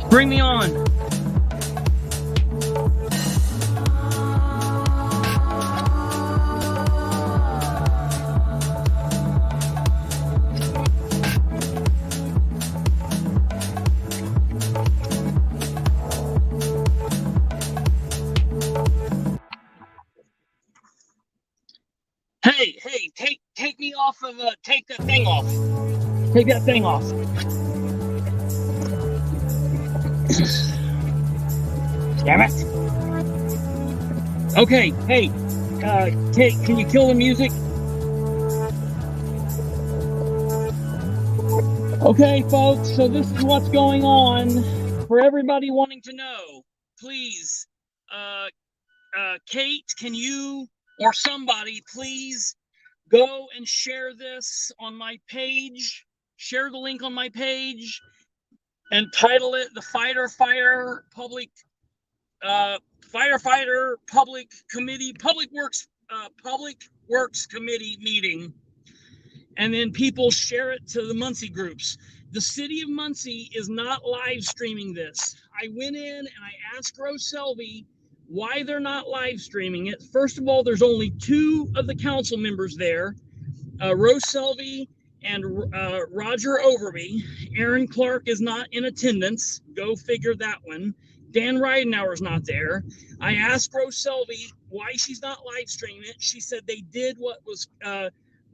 Bring me on. Hey, take me off of, take that thing off. Take that thing off. Damn it. Okay, hey, can you kill the music? Okay, folks, so this is what's going on. For everybody wanting to know, please, Kate, can you or somebody please go and share this on my page? Share the link on my page and title it the Firefighter Public Works Committee meeting, and then people share it to the Muncie groups. The City of Muncie is not live streaming this. I went in and I asked Rose Selvey why they're not live streaming it. First of all, there's only 2 of the council members there, Rose Selvey and Roger Overbey. Aaron Clark is not in attendance. Go figure that one. Dan Ridenauer's not there. I asked Rose Selvey why she's not live streaming it. She said they did what was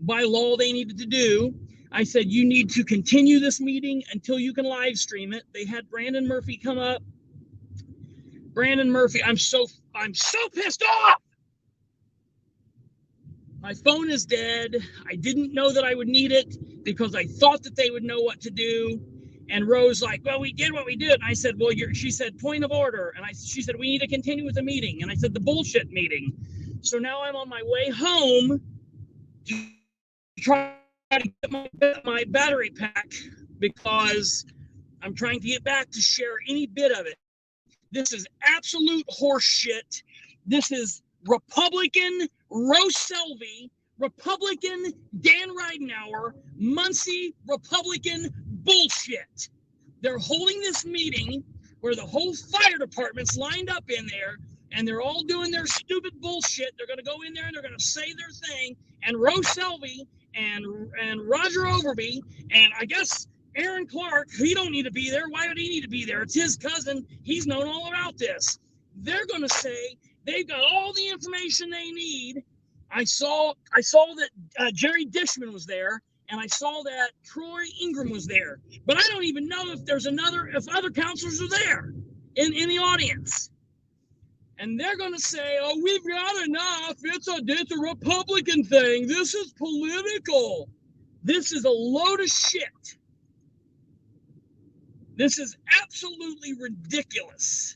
by law they needed to do. I said, you need to continue this meeting until you can live stream it. They had Brandon Murphy come up. Brandon Murphy, I'm so pissed off. My phone is dead. I didn't know that I would need it because I thought that they would know what to do. And Rose like, well, we did what we did. And I said, well, she said, point of order. And she said, we need to continue with the meeting. And I said, the bullshit meeting. So now I'm on my way home to try to get my battery pack because I'm trying to get back to share any bit of it. This is absolute horse shit. This is Republican Rose Selvey, Republican Dan Ridenauer, Muncie Republican bullshit. They're holding this meeting where the whole fire department's lined up in there and they're all doing their stupid bullshit. They're going to go in there and they're going to say their thing. And Rose Selvey and Roger Overbey and I guess Aaron Clark, he don't need to be there. Why would he need to be there? It's his cousin. He's known all about this. They're going to say they've got all the information they need. I saw that Jerry Dishman was there, and I saw that Troy Ingram was there. But I don't even know if other counselors are there in the audience. And they're going to say, oh, we've got enough. It's a Republican thing. This is political. This is a load of shit. This is absolutely ridiculous.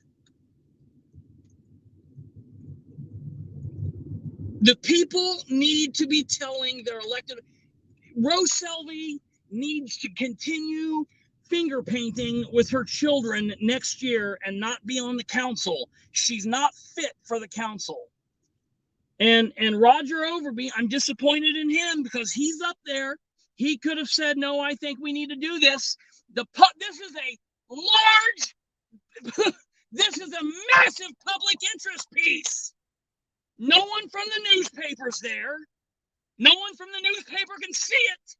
The people need to be telling their elected. Rose Selvey needs to continue finger painting with her children next year and not be on the council. She's not fit for the council. And Roger Overbey, I'm disappointed in him because he's up there. He could have said, no, I think we need to do this. This is a large, this is a massive public interest piece. No one from the newspaper's there. No one from the newspaper can see it.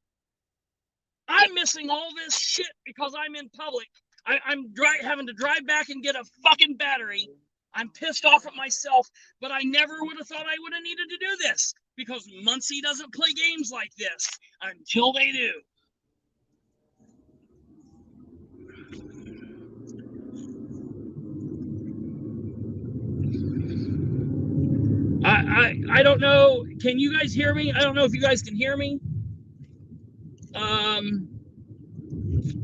I'm missing all this shit because I'm in public. I'm having to drive back and get a fucking battery. I'm pissed off at myself, but I never would have thought I would have needed to do this because Muncie doesn't play games like this until they do. I don't know. Can you guys hear me? I don't know if you guys can hear me.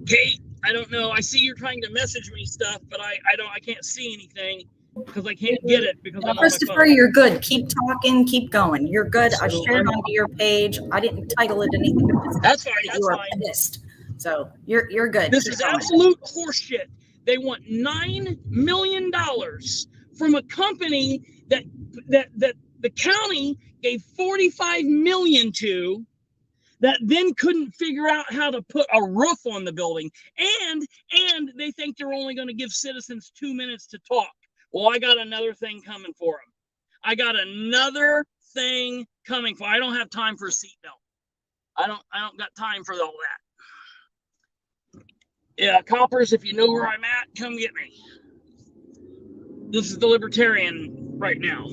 Kate, I don't know. I see you're trying to message me stuff, but I can't see anything because I can't get it because I'm Christopher, on my phone. You're good. Keep talking, keep going. You're good. So I shared onto your page. I didn't title it anything. That's fine. That's fine. Pissed. So you're good. This is absolute horseshit. They want $9 million from a company that the county gave $45 million to that then couldn't figure out how to put a roof on the building, and they think they're only going to give citizens 2 minutes to talk. Well, I got another thing coming for them. I got another thing coming for. I don't have time for a seatbelt. I don't got time for all that. Yeah, coppers, if you know where I'm at, come get me. This is the Libertarian right now.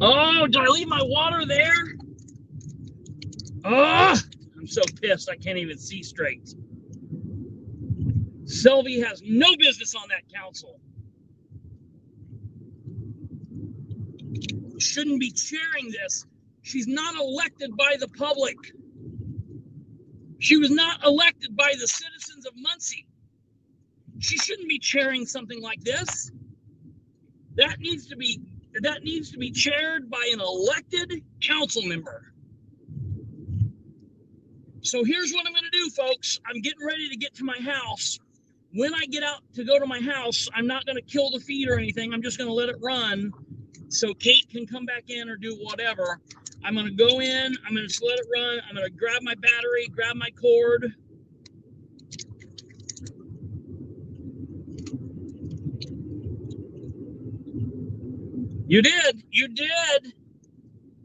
Oh, did I leave my water there? Oh, I'm so pissed I can't even see straight. Selvey has no business on that council. Shouldn't be chairing this. She's not elected by the public. She was not elected by the citizens of Muncie. She shouldn't be chairing something like this. That needs to be chaired by an elected council member. So here's what I'm going to do, folks. I'm getting ready to get to my house. When I get out to go to my house, I'm not going to kill the feed or anything. I'm just going to let it run so Kate can come back in or do whatever. I'm going to go in. I'm going to just let it run. I'm going to grab my battery, grab my cord. You did. You did.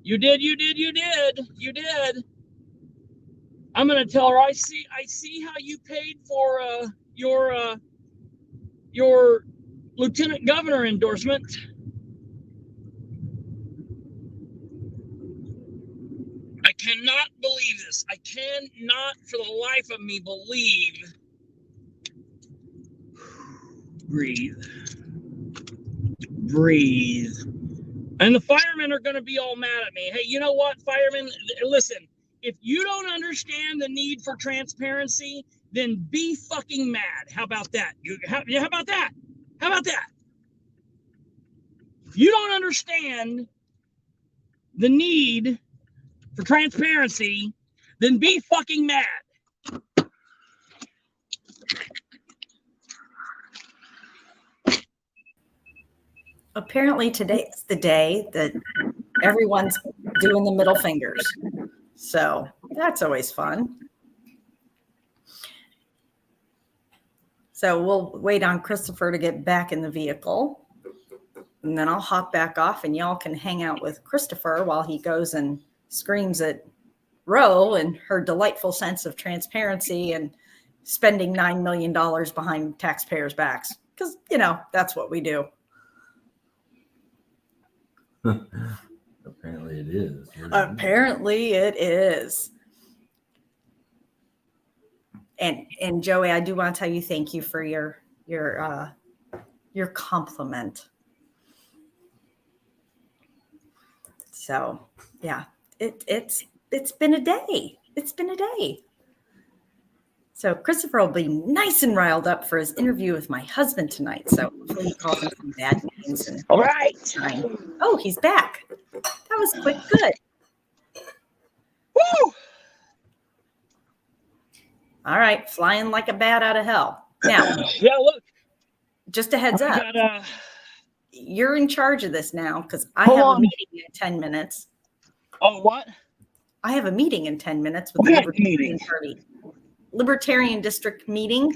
You did. You did. You did. You did. I'm going to tell her, I see how you paid for your lieutenant governor endorsement. I cannot believe this. I cannot for the life of me believe. Breathe. Breathe. And the firemen are going to be all mad at me. Hey, you know what, firemen? Listen, if you don't understand the need for transparency, then be fucking mad. How about that? How about that? How about that? If you don't understand the need for transparency, then be fucking mad. Apparently today's the day that everyone's doing the middle fingers. So that's always fun. So we'll wait on Christopher to get back in the vehicle. And then I'll hop back off and y'all can hang out with Christopher while he goes and screams at Ro and her delightful sense of transparency and spending $9 million behind taxpayers' backs. Because, you know, that's what we do. Apparently it is. Apparently it is. And Joey, I do want to tell you thank you for your compliment. So yeah, it's been a day. It's been a day. So Christopher will be nice and riled up for his interview with my husband tonight. So hopefully he calls him some bad names. And all right. Oh, he's back. That was quick. Good. Woo! All right, flying like a bat out of hell. Now, yeah, look. Just a heads up. You're in charge of this now because I have a meeting in 10 minutes. Oh, what? I have a meeting in 10 minutes with the Libertarian Party. Libertarian District meeting.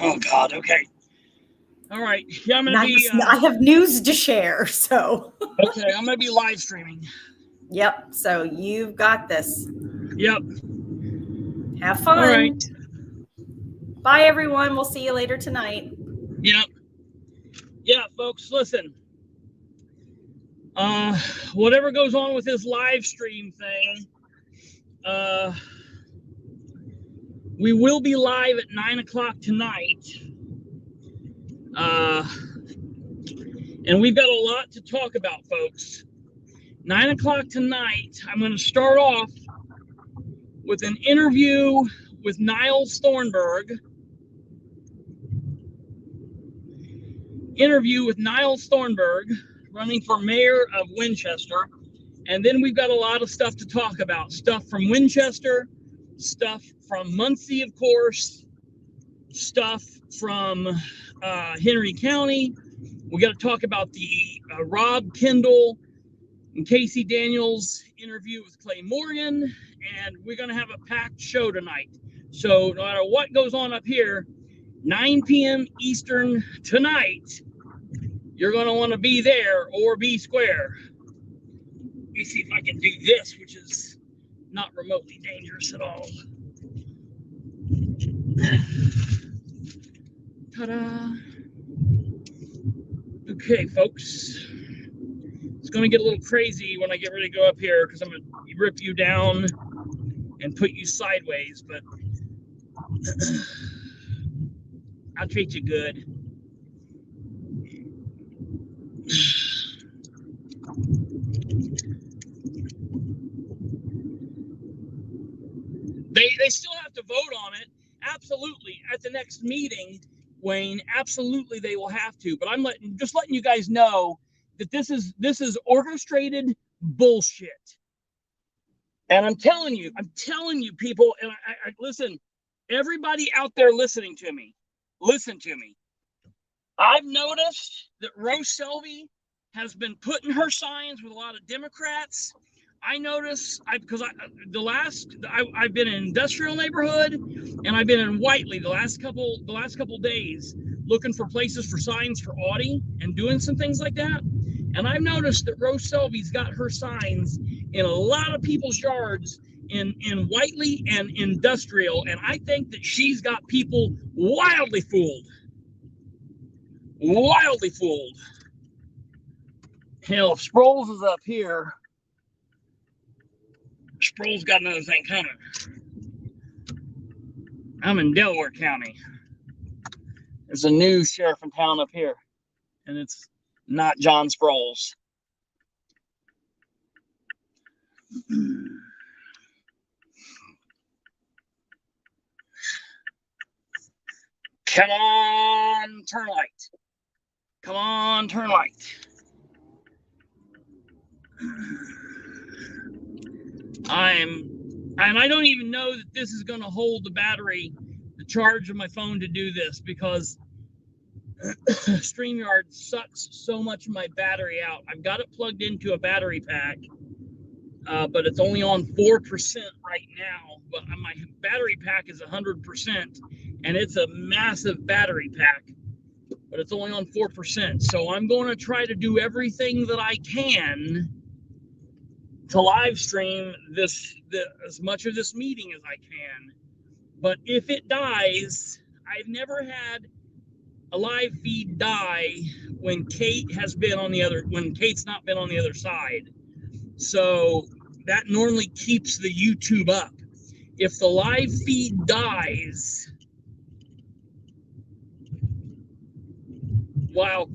Oh, God. Okay. All right. Yeah, I'm going to be... I have news to share, so... Okay, I'm going to be live streaming. Yep, so you've got this. Yep. Have fun. All right. Bye, everyone. We'll see you later tonight. Yep. Yeah, folks, listen. Whatever goes on with this live stream thing, we will be live at 9 o'clock tonight. And we've got a lot to talk about, folks. 9 o'clock tonight, I'm going to start off with an interview with Niles Thornburg. Running for mayor of Winchester. And then we've got a lot of stuff to talk about. Stuff from Winchester, stuff from Muncie, of course, stuff from Henry County. We got to talk about the Rob Kendall and Casey Daniels interview with Clay Morgan, and we're going to have a packed show tonight. So no matter what goes on up here, 9 p.m. Eastern tonight, you're going to want to be there or be square. Let me see if I can do this, which is not remotely dangerous at all. Ta-da. Okay, folks. It's going to get a little crazy when I get ready to go up here because I'm going to rip you down and put you sideways, but I'll treat you good. They still have to vote on it. Absolutely. At the next meeting, Wayne, absolutely they will have to. But I'm just letting you guys know that this is orchestrated bullshit. And I'm telling you, people, and I listen, everybody out there listening to me, listen to me. I've noticed that Rose Selvey has been putting her signs with a lot of Democrats. I notice because I've been in industrial neighborhood and I've been in Whiteley the last couple days looking for places for signs for Audi and doing some things like that. And I've noticed that Rose Selvey's got her signs in a lot of people's yards in Whiteley and industrial, and I think that she's got people wildly fooled. Wildly fooled. Hell, if Sproles is up here, Sproles got another thing coming. I'm in Delaware County. There's a new sheriff in town up here, and it's not John Sproles. Come on, turn light. Come on, turn light. And I don't even know that this is going to hold the charge of my phone to do this because StreamYard sucks so much of my battery out. I've got it plugged into a battery pack, but it's only on 4% right now. But my battery pack is 100%, and it's a massive battery pack, but it's only on 4%. So I'm going to try to do everything that I can to live stream as much of this meeting as I can. But if it dies, I've never had a live feed die when Kate's not been on the other side. So that normally keeps the YouTube up. If the live feed dies while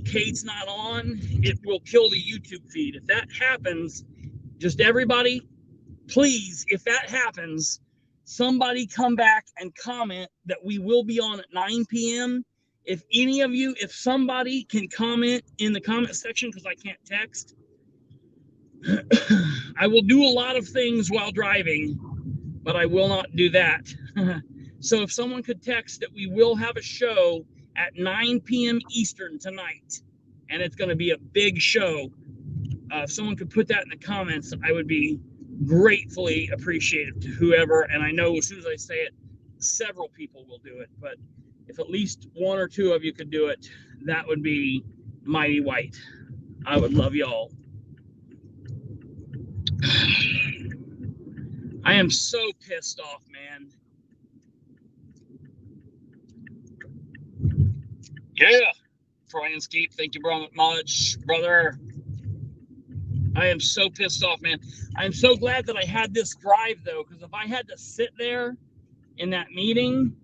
Kate's not on, it will kill the YouTube feed. If that happens, just everybody, please, if that happens, somebody come back and comment that we will be on at 9 p.m. If somebody can comment in the comment section, because I can't text, I will do a lot of things while driving, but I will not do that. So if someone could text that we will have a show at 9 p.m. Eastern tonight, and it's going to be a big show. If someone could put that in the comments, I would be gratefully appreciative to whoever. And I know as soon as I say it, several people will do it. But if at least one or two of you could do it, that would be mighty white. I would love y'all. I am so pissed off, man. Yeah. Troy and Skeep, thank you very much, brother. I am so pissed off, man. I'm so glad that I had this drive, though, because if I had to sit there in that meeting,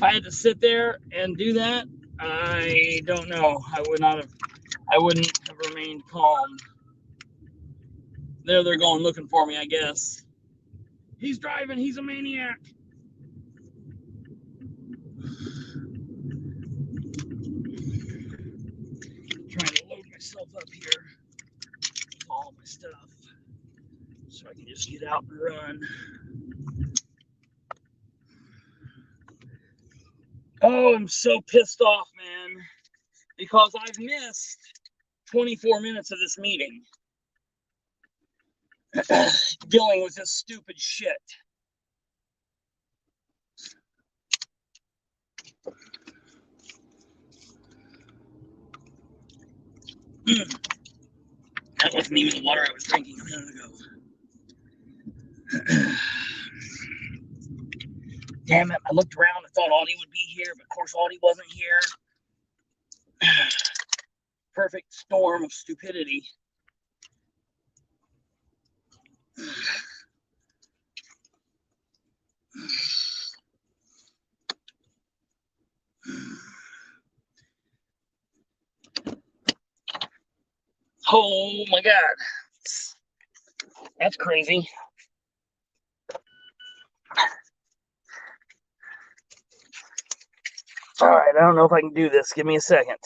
and do that, I don't know. I wouldn't have remained calm. They're going looking for me, I guess. He's driving. He's a maniac. Trying to load myself up here with all my stuff so I can just get out and run. Oh, I'm so pissed off, man, because I've missed 24 minutes of this meeting dealing with this stupid shit. That wasn't even the water I was drinking a minute ago. Damn it, I looked around, I thought Audie would be here, but of course Audie wasn't here. Perfect storm of stupidity. Oh my God. That's crazy. All right, I don't know if I can do this. Give me a second.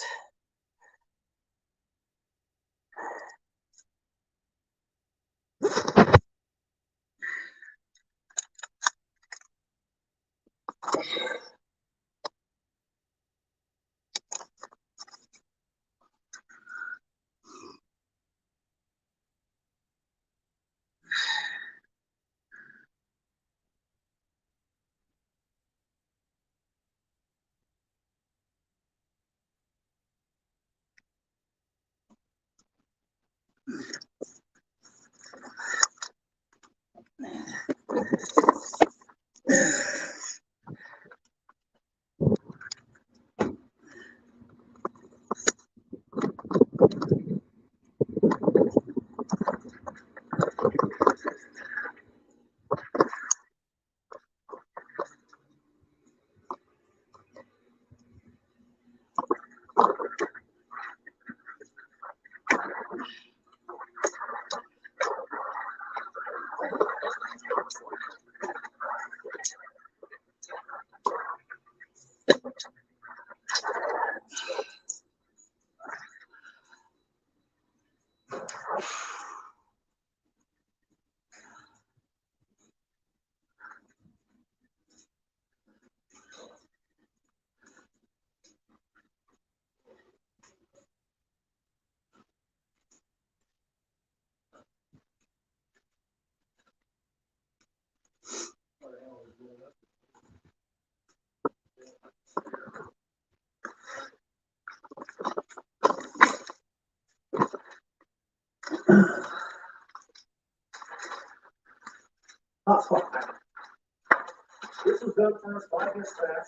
This was done first by dispatch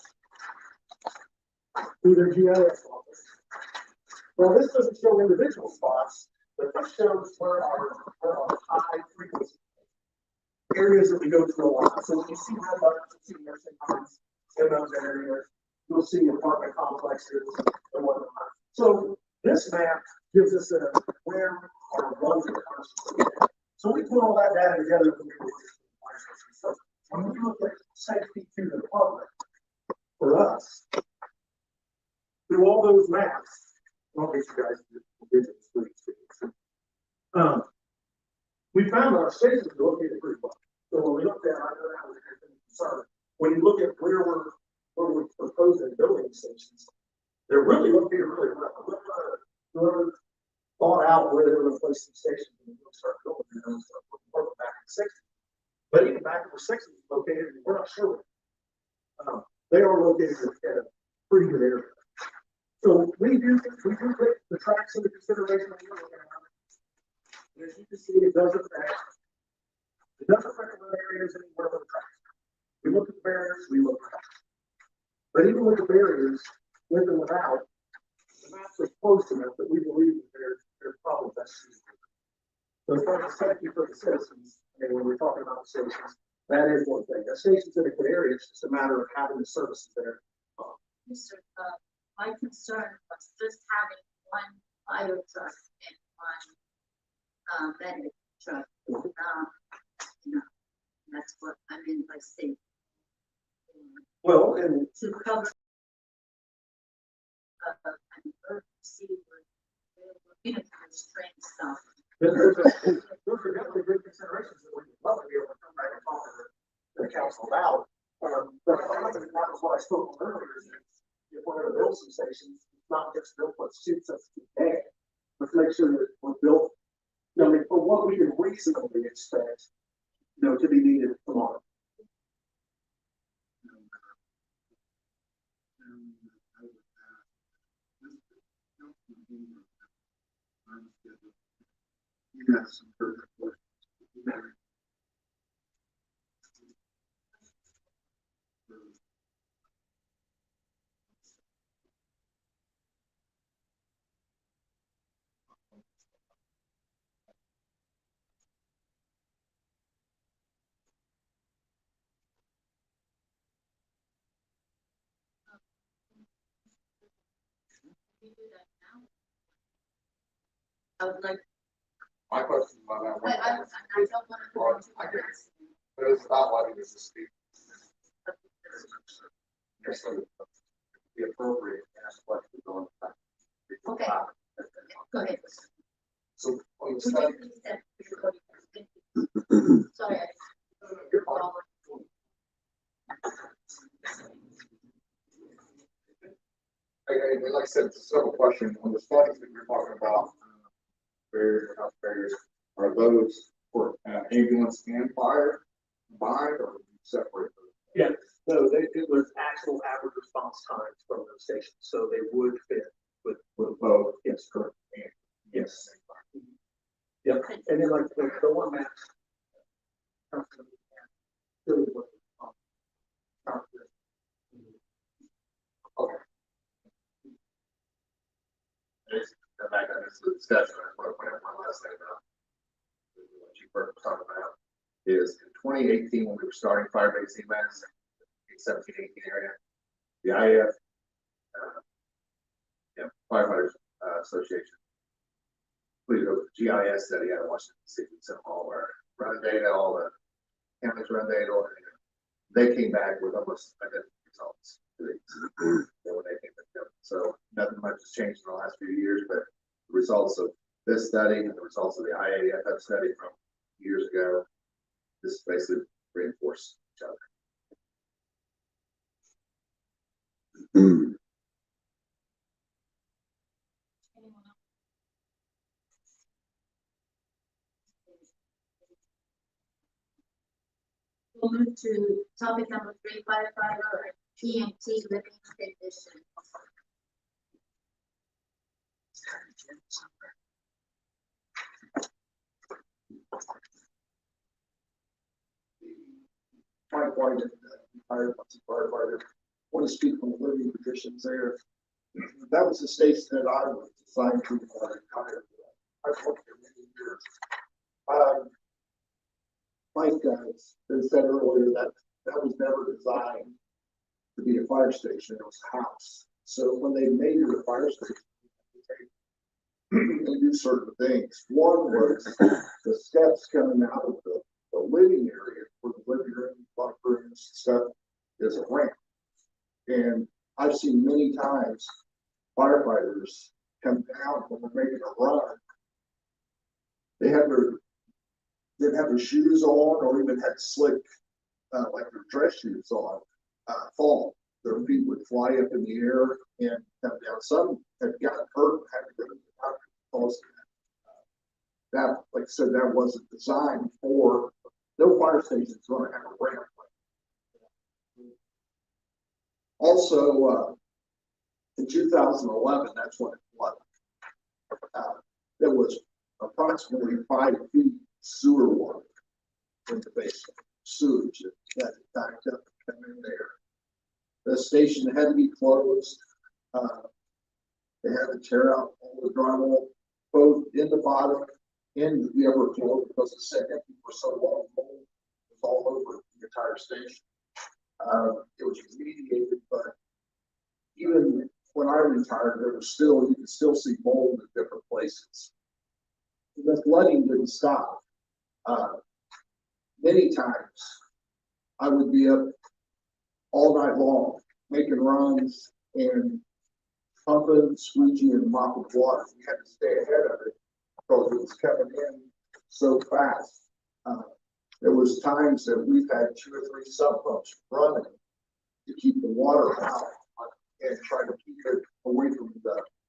through their GIS office. Well, this doesn't show individual spots, but this shows where our high frequency areas that we go to a lot. So when you see red buttons, you see nursing homes in those areas, you'll see apartment complexes and whatnot. So this map gives us where our roads are concentrated. So we put all that data together. So when we look at safety to the public, for us, through all those maps, I'll get you guys to we found our stations are located pretty well. So when we looked at, I know that was a concern. When you look at where we're proposing building stations, they're really located really well. Whoever thought out where they were going to place these stations and start building them, start back in the 60s. But even back in the 60s, located, we're not sure. They are located at a pretty good area. So we do take the tracks into consideration. As you can see, it does affect other areas anywhere on the tracks. We look at the barriers, we look at that. But even with the barriers, with and without, the maps are close enough that we believe that there's probably best suited. So as far as safety for the citizens, and when we're talking about stations, that is one thing. The stations in a good area, it's just a matter of having the services there. Mr. My concern was just having one fire truck and one medic truck. You know, that's what I mean by safety. Well, and to cover an emergency or train stuff. those are definitely good considerations that we'd love to be able to come back and talk to the council about. But that was what I spoke about earlier. Is if we're going to build some stations, it's not just build what suits us today, but make sure that we're built, you know, for what we can reasonably expect, you know, to be needed tomorrow. You got some perfect questions. I would like, My question about that one. I don't want to go into I my get it. mask. But it's not letting us speak. Yes, so the appropriate ask questions on that. Okay. Go ahead. So on the Would study, you please step before you- Sorry. you're fine. Like I said, it's a simple question. On the studies that you're talking about, barriers or house barriers, are those for ambulance and fire combined or separate? Yeah, no, it was actual average response times from those stations, so they would fit with Both. yes, correct. Yes. Yep, and then like the one match. Okay. It's come back on this discussion. One last thing about what you first talked about is in 2018 when we were starting fire base EMS in 17-18 area, the IF, firefighters association, completed a GIS study out of Washington City, so all our run data, all the counties run data, and they came back with almost identical results. When they came back. So nothing much has changed in the last few years, but the results of this study and the results of the IAFF study from years ago, this basically reinforce each other. Anyone else? We'll move to topic number 3, firefighter and PMT living condition. Mike White, retired firefighter, want to speak on the living conditions there. That was the station that I was assigned to when I retired. I worked there many years. Mike, they said earlier that was never designed to be a fire station, it was a house. So when they made it a fire station, they do certain things. One was the steps coming out of the living area, where the living room, bunk rooms, stuff, is a ramp. And I've seen many times firefighters come down when they're making a run. They didn't have their shoes on, or even had slick, like their dress shoes on, fall. Their feet would fly up in the air and come down. Some had gotten hurt and had to go to the doctor because of that. Like I said, that wasn't designed for, no fire station is going to have a ramp. Also, in 2011, that's when it flooded. There was approximately 5 feet sewer water in the basement, sewage that backed up and came in there. The station had to be closed. They had to tear out all the drywall, both in the bottom and the upper floor, because it sat empty for so long. Mold was all over the entire station. It was remediated, but even when I retired, there was still, you could still see mold in different places. The flooding didn't stop. Many times I would be up all night long making runs and pumping, squeegeeing, and mopping water. We had to stay ahead of it because it was coming in so fast. There was times that we've had 2 or 3 sub pumps running to keep the water out and try to keep it away from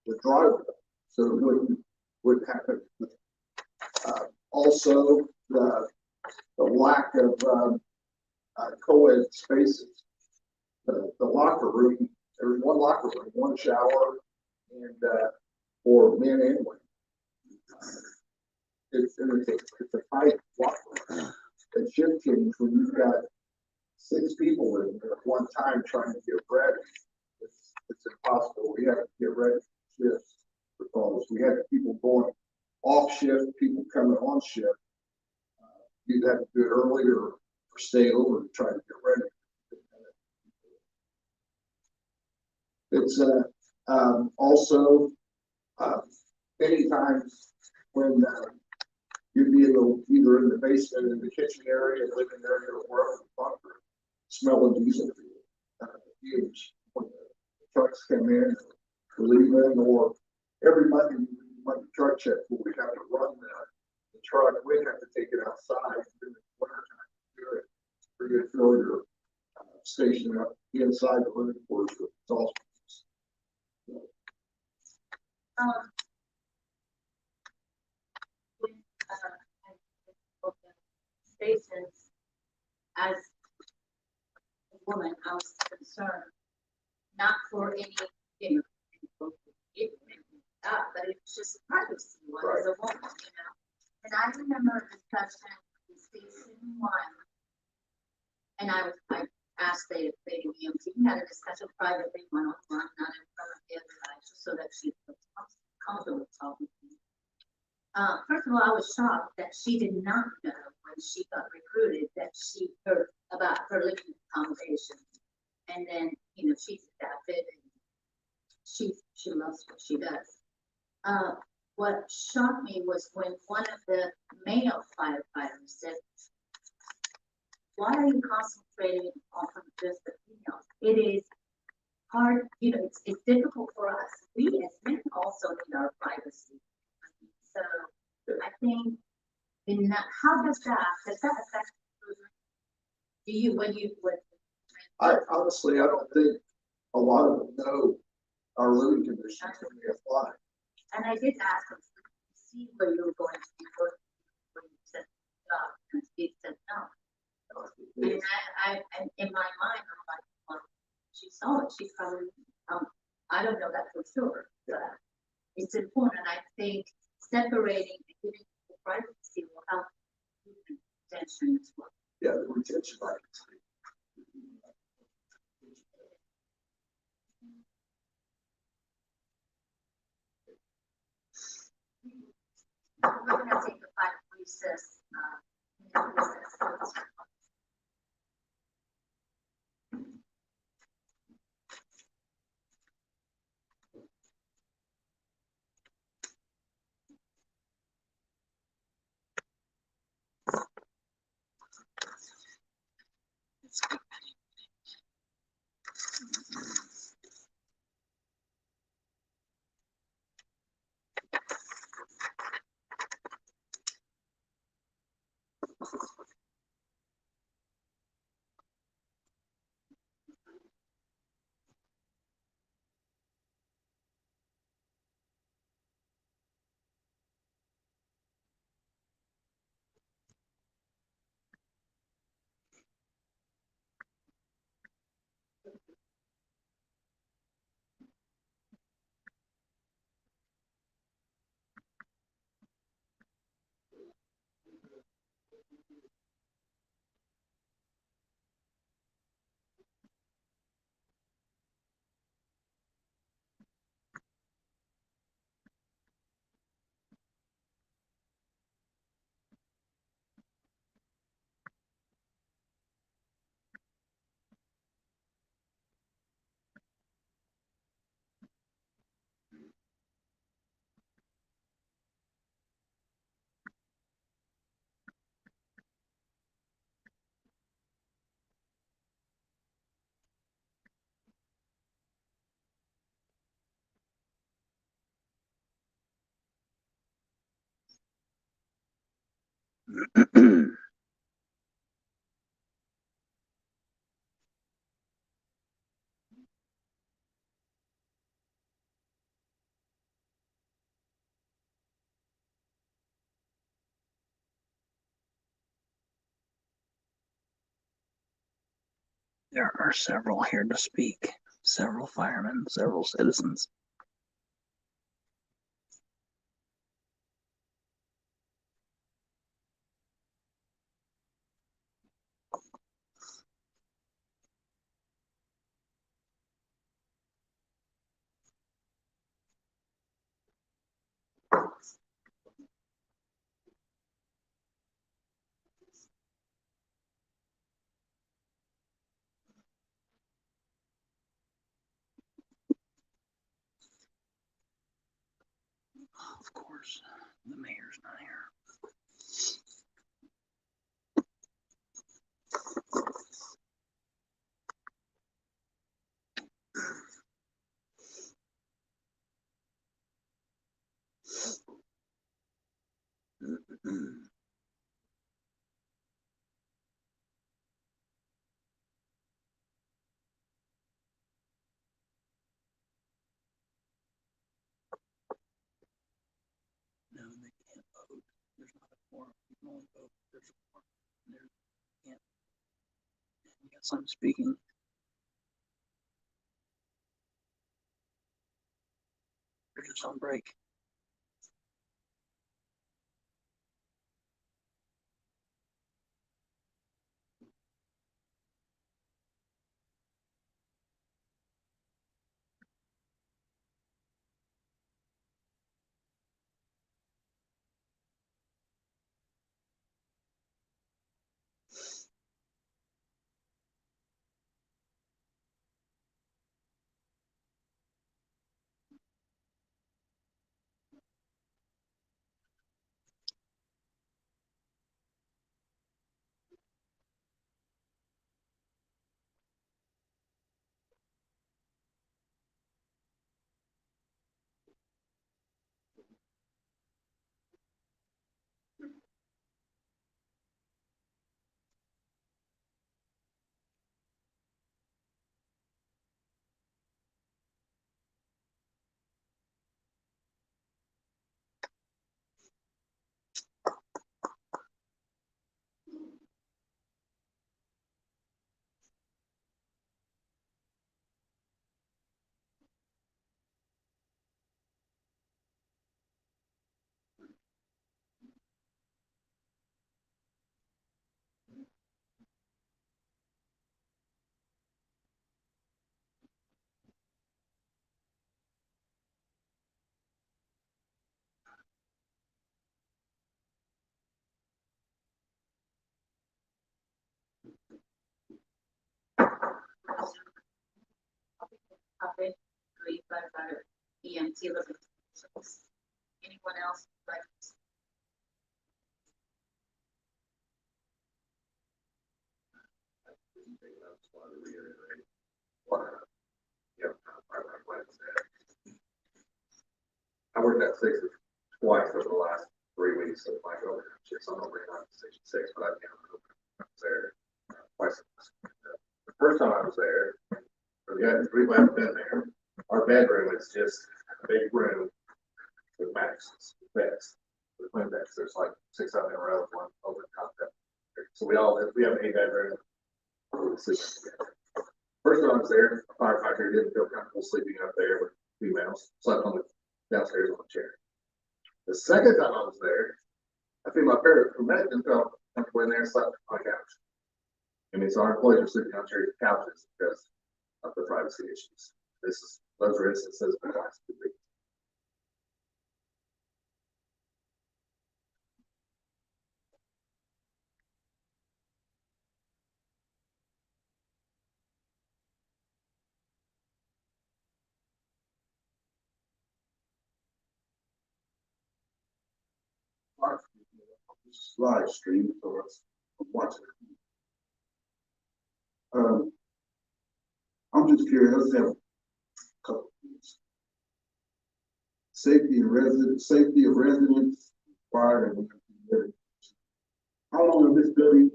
the driveway so it would happen. Also, the lack of co-ed spaces. The locker room, there's one locker room, one shower, and for men and women. It's a tight locker room. It shift change when you've got 6 people in there at one time trying to get ready. It's impossible. We have to get ready for shifts because we had people going off shift, people coming on shift. You'd have to do it earlier or stay over to try to get ready. It's also anytime when you'd be either in the basement, in the kitchen area, living area, or wherever the bunker, smelling diesel fumes when the trucks come in, leaving, or every Monday truck check where we have to run the truck, we have to take it outside in the wintertime. We're going to fill your station up inside the living quarters with exhaust. With spaces, as a woman, I was concerned, not for any, you know, but it was just privacy as a woman, you know. And I remember a discussion in Station 1, and I asked the B.O.T, had a discussion privately, one-on-one, not in front of the other guys, just so that she was comfortable talking to me. First of all, I was shocked that she did not know when she got recruited that she heard about her living accommodation. And then, you know, she's adapted and she loves what she does. What shocked me was when one of the male firefighters said, "Why are you concentrating on just the females? It is hard, you know, it's difficult for us. We as men also need our privacy." So I think in that, how does that affect do you when you would? I honestly, I don't think a lot of them know our living conditions when they apply. And I did ask him to see where you were going to be working when you said and he said no. And I in my mind, I'm like, well, she saw it. She's probably, I don't know that for sure, but it's important. I think separating and giving people privacy will help retention as well. Yeah, the retention rate. We're going to take a 5 recess. There are several here to speak, several firemen, several citizens. Of course, the mayor's not here. No, they can't vote. There's not a quorum. You can only vote if there's a quorum. There can't. Yes, I'm speaking. They're just on break. Topic, three, five, EMT living. Anyone else? Like, I worked at six twice over the last 3 weeks of my COVID shit, so I'm gonna bring on station six, but I was there twice. The first time I was there, we had three left in there. Our bedroom is just a big room with mattresses, beds, with twin beds. There's like 6 of them in a row, one over the top. So we have an 8-bedroom. First time I was there, a firefighter didn't feel comfortable sleeping up there with females, slept on the downstairs on the chair. The second time I was there, I think my paramedic didn't feel comfortable in there and slept on the couch. I mean, so our employees are sleeping on chairs and couches because of the privacy issues. Those are instances of privacy. Live stream, so it's watching. I'm just curious, let's have a couple of things. Safety of residents, fire and living. How long has this building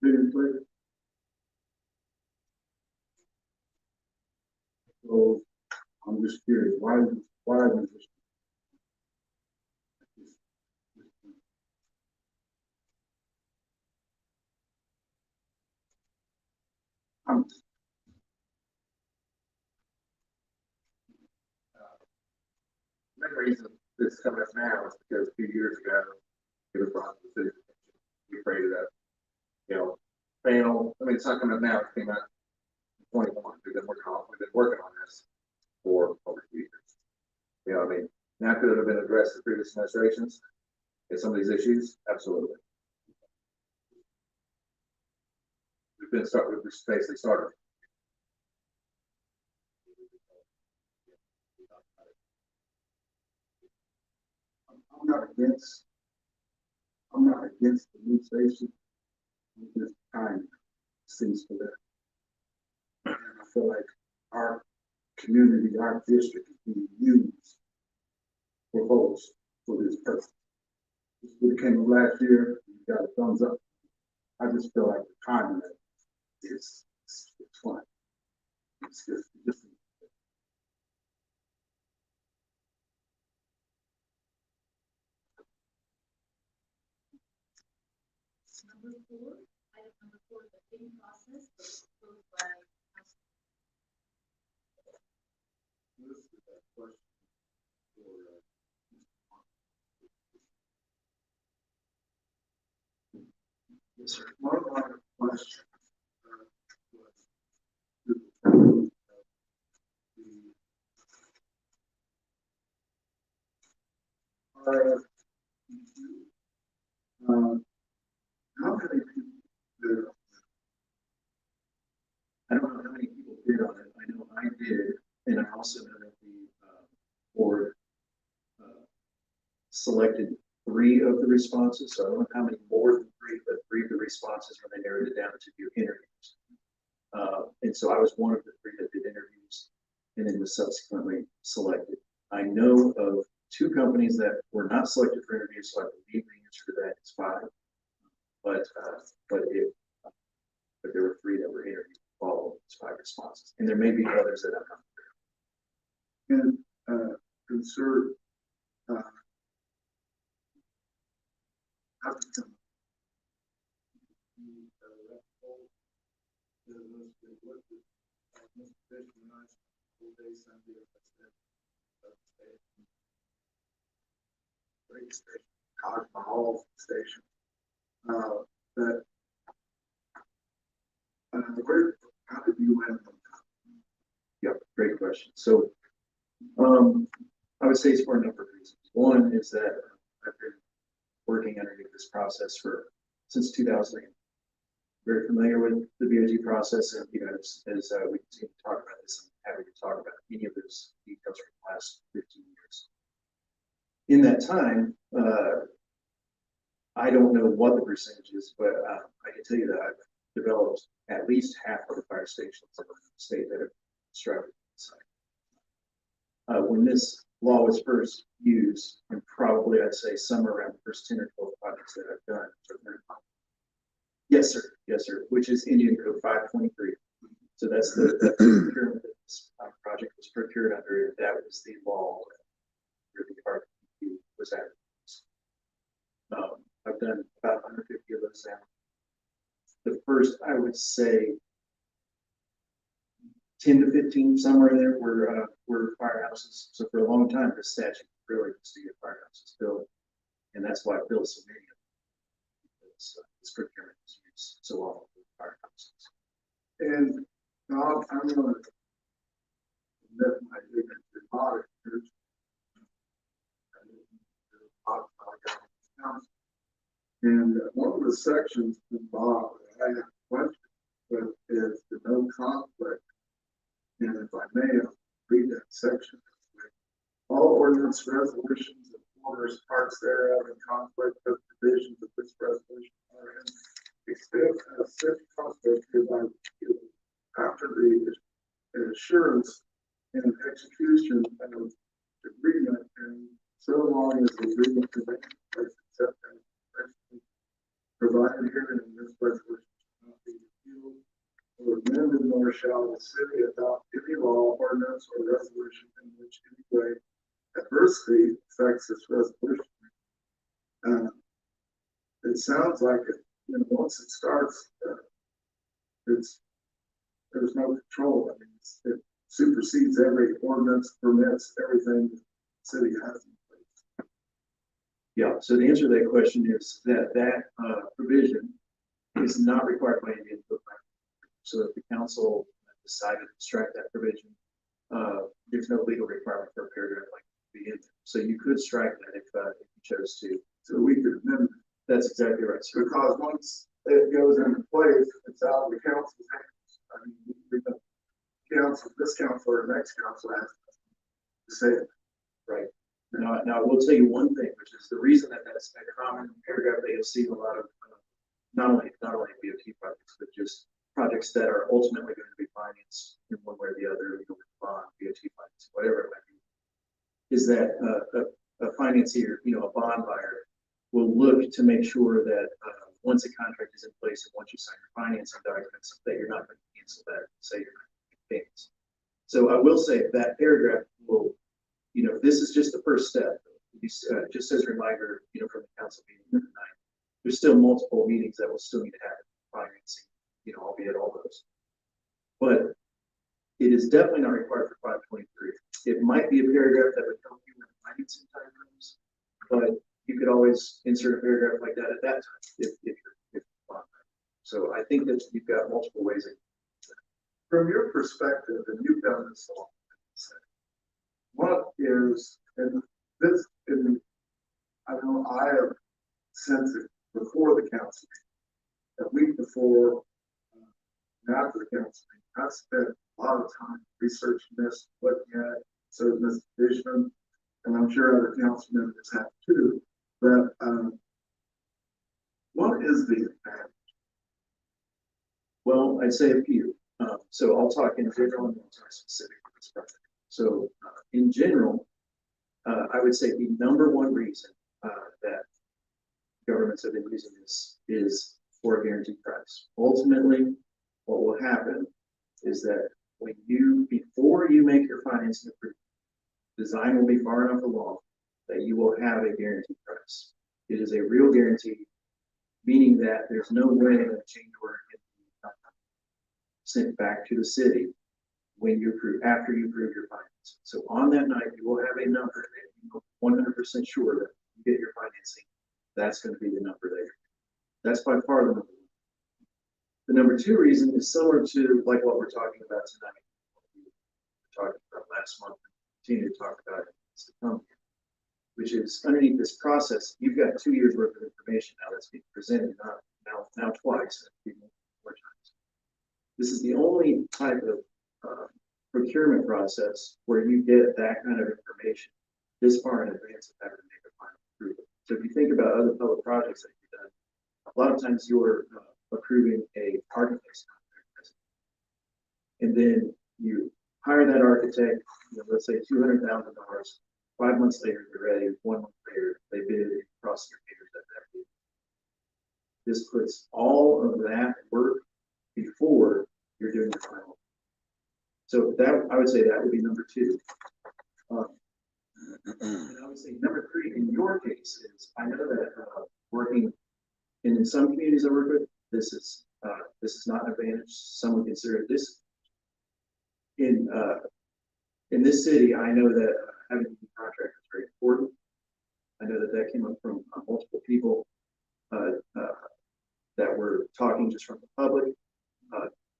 been in place? So I'm just curious, why is this? I'm, Main reason this coming up now is because a few years ago, it was brought to the city. We created a, panel. I mean, it's not coming up now, it came out in 21. We've been working on this for over 2 years. I mean, now could it have been addressed in previous administrations? In some of these issues, absolutely. We've basically started. I'm not against the new station. This time seems for that. And I feel like our community, our district is being used for votes for this purpose. It came last year, you got a thumbs up. I just feel like the timing is fun. It's just Number 4, item number 4, the bidding process was proposed by Councilor. Yes, sir. One of my questions how many people did on it? I don't know how many people did on it. I know I did, and I also know that the board selected 3 of the responses. So I don't know how many more than 3, but 3 of the responses when they narrowed it down to do interviews. And so I was one of the 3 that did interviews and then was subsequently selected. I know of 2 companies that were not selected for interviews, so I believe the answer to that is 5. But there were 3 that were interviewed, following those 5 responses, and there may be others that I'm not. And concern, Hall station. That how did you end up? Yeah, great question. So, I would say it's for a number of reasons. One is that I've been working underneath this process since 2008. Very familiar with the B.O.T process, and as we continue to talk about this, I'm happy to talk about any of those details from the last 15 years. In that time, I don't know what the percentage is, but I can tell you that I've developed at least half of the fire stations in the state that have constructed the site. When this law was first used, and probably I'd say somewhere around the first 10 or 12 projects that I've done. Yes, sir. Yes, sir. Which is Indian Code 523. So that's the procurement that this project was procured under. That was the law where the RFP was at. I've done about 150 of those now. The first, I would say, 10 to 15, somewhere in there were firehouses. So for a long time, this statute really was to get firehouses built, and that's why I built so many of them. This procurement is used so often with firehouses. And I'm going to admit my ignorance in auditors. And one of the sections involved, I have a question, but is the no conflict. And if I may, I'll read that section. All ordinance resolutions and orders parts thereof in conflict with provisions of this resolution are in extent as such conflict hereby repealed after the assurance and execution of agreement, and so long as the agreement remains in place except as provided here in this resolution shall not be repealed or amended, nor shall the city adopt any law, ordinance, or resolution in which any way adversely affects this resolution. It sounds like it, once it starts, it's there's no control. I mean, it supersedes every ordinance, permits, everything the city has in place. Yeah, so the answer to that question is that provision is not required by any input. So if the council decided to strike that provision, there's no legal requirement for a paragraph like to be in there. So you could strike that if you chose to. So we could amend it. That's exactly right, sir. Because once it goes into place, it's out of the council's hands. I mean, the council, this council or next council has to say it. Right. Now I will tell you one thing, which is the reason that that's a common paragraph that you'll see in a lot of not only B.O.T projects, but just projects that are ultimately going to be financed in one way or the other, you know, with bond, B.O.T finance, whatever it might be, is that a financier, you know, a bond buyer will look to make sure that once a contract is in place and once you sign your financing documents, that you're not going to cancel that and say you're not going to make payments. So I will say that paragraph will, you know, this is just the first step. Just as a reminder, you know, from the council meeting tonight, there's still multiple meetings that will still need to happen financing, you know, albeit all those. But it is definitely not required for 523. It might be a paragraph that would help you with financing timeframes, but you could always insert a paragraph like that at that time if you're on that. So I think that you've got multiple ways. From your perspective, and you've done this a long time, what is, and this, and I know I have sensed it before the council meeting, a week before, and after the council meeting, I spent a lot of time researching this, looking at it, so Mr. Fishman, and I'm sure other council members have too, but what is the advantage? Well, I'd say a few. So I'll talk in general and I'll talk specific to this project. So in general, I would say the number one reason that governments have been using this is for a guaranteed price. Ultimately, what will happen is that before you make your financing approved, design will be far enough along that you will have a guaranteed price. It is a real guarantee, meaning that there's no way that a change order can be sent back to the city when you approve, after you approve your financing. So on that night, you will have a number that you know 100% sure that you get your financing. That's going to be the number there. That's by far the number one. The number two reason is similar to like what we're talking about tonight. What we were talking about last month and continue to talk about it, which is underneath this process, you've got 2 years worth of information now that's being presented, not now twice, more times. This is the only type of procurement process where you get that kind of information this far in advance of having to make a final approval. So if you think about other public projects that you've done, a lot of times you're approving a architect's contract, and then you hire that architect, you know, let's say $200,000. 5 months later, they're ready. 1 month later, they bid it across your fingers at that bid. This puts all of that work before you're doing the final. So that, I would say that would be number two. And I would say number three in your case is, I know that working in some communities I work with, this is not an advantage. Some would consider it this. In this city, I know that having a contract is very important. I know that came up from multiple people that were talking just from the public.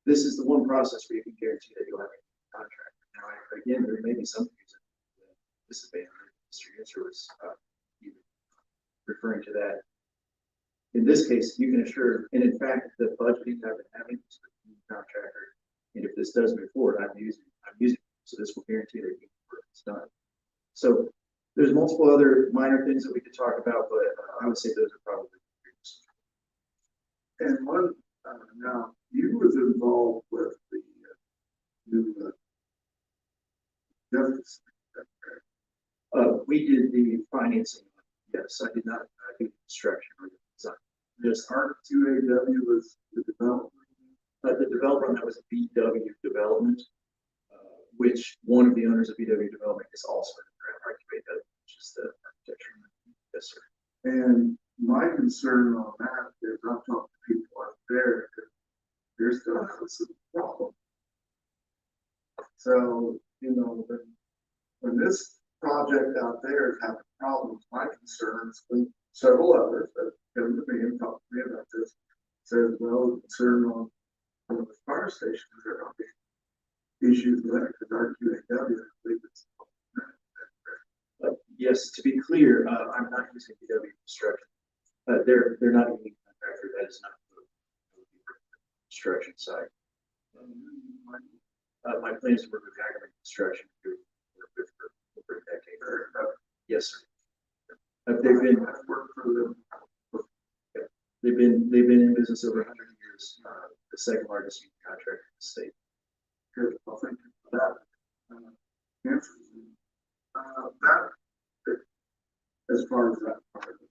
This is the one process where you can guarantee that you'll have a contract. Now, again, there may be some disadvantage. Mr. Answer was referring to that. In this case, you can assure, and in fact, the budgeting I've been having is with the contractor, and if this does move forward, I'm using it. So this will guarantee that it's done. So there's multiple other minor things that we could talk about, but I would say those are probably the biggest. And one, now, you was involved with the new justice. We did the financing. Yes, I did not do construction or design. This ARC2AW was the development. The developer on that was B.W. Development, which one of the owners of B.W. Development is also in the ARC2AW, which is the architecture. Yes, sir. And my concern on that is I've talked to people out there, there's still some problem. So, when this project out there is having problems, my concerns, and several others that come to me and talk to me about this, says, well, concern on the fire stations, there are issues there, because our QAW, I believe it's. Yes, to be clear, I'm not using B.O.T construction. They're not a unique contractor. That is not the construction site. My plans to work with Hagerman Construction for over a decade. Yes, sir. They've been worked for them. They've been in business over 100 years. The second largest union contractor in the state. Good, well, thank you for that. Answer. That, as far as that part of it.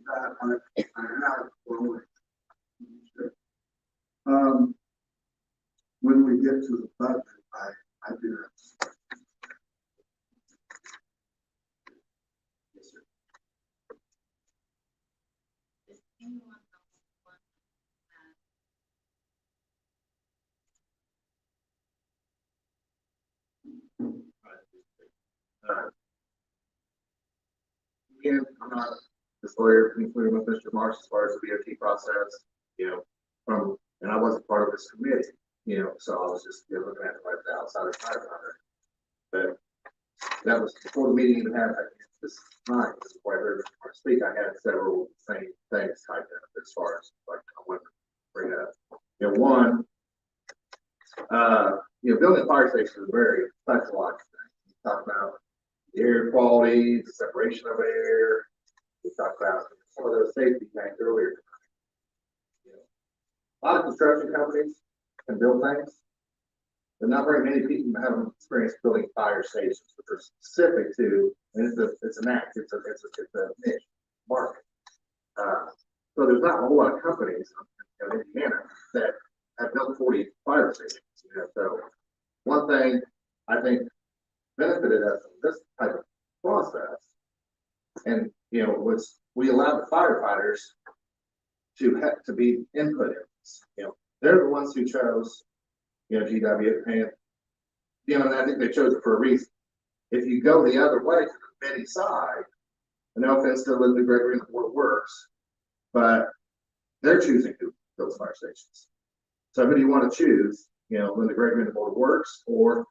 That I have, well, when we get to the budget, I do that. Yes, sir. Does anyone else want Again, I'm not the lawyer, including with Mr. Marsh, as far as the B.O.T process, and I wasn't part of this committee, so I was just, looking at it like the outsider firefighter. But that was before the meeting even happened. This night, before I heard Mr. Marsh speak, I had several same things typed up as far as like I wanted to bring up. One, building a fire station is a very specialized thing. You talk about the air quality, the separation of air. We talked about some of those safety things earlier. A lot of construction companies can build things, but not very many people have experience building fire stations, which are specific to, and it's a niche market. So there's not a whole lot of companies in Indiana that have built 40 fire stations. So one thing I think benefited us from this type of process, and was we allowed the firefighters to be input in this. They're the ones who chose, GW, and I think they chose it for a reason. If you go the other way to the bidding side, and no offense to Linda Gregory and the Board of Works, but they're choosing who builds fire stations. So who do you want to choose? Linda Gregory and the Board of Works, or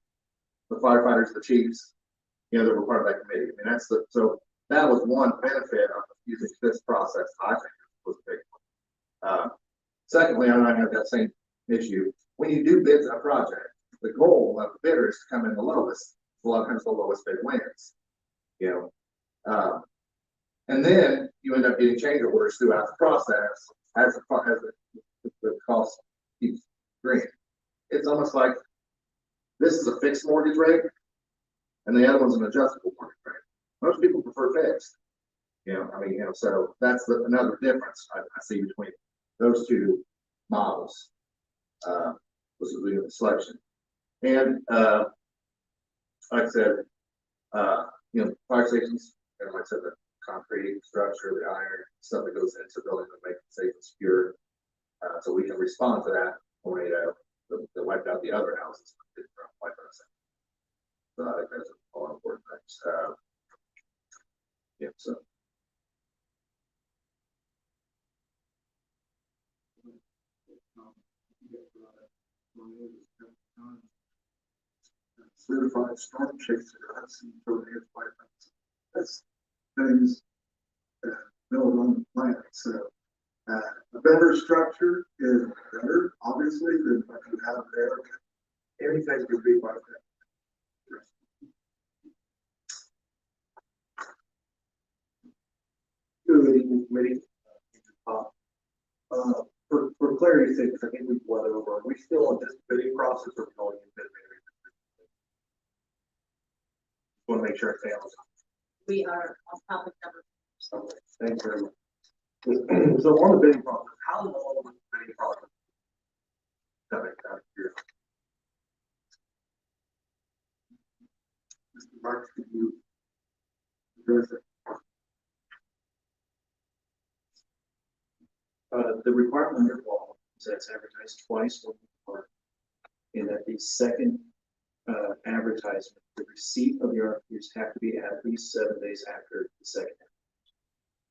the firefighters, the chiefs, that were part of that committee. I mean, so that was one benefit of using this process. I think was a big one. Secondly, I might have that same issue. When you do bids on a project, the goal of the bidder is to come in the lowest. A lot of times the lowest bid wins. And then you end up getting change orders throughout the process as the cost keeps growing. It's almost like this is a fixed mortgage rate, and the other one's an adjustable mortgage rate. Most people prefer fixed. So that's another difference I see between those two models. This is the selection. And like I said, fire stations, and like I said, the concrete structure, the iron, stuff that goes into building to make it safe and secure. So we can respond to that tornado that wiped out the other houses. So I think that's all important things. So. Certified storm chaser, that's tornado pipelines. That's things that build on the planet. So a better structure is better, obviously, than what you have there. Anything could be like that. Good evening, committee. For clarity's sake, because I think we've went over, are we still on this bidding process or going in bid management? Want to make sure I say all. we are on topic number? Okay, thanks very much. So on the bidding process, how long was the bidding process? Here. Mr. Marks, can you address it? The requirement under law So that's advertised twice. And that the second advertisement, the receipt of the RFQs have to be at least 7 days after the second.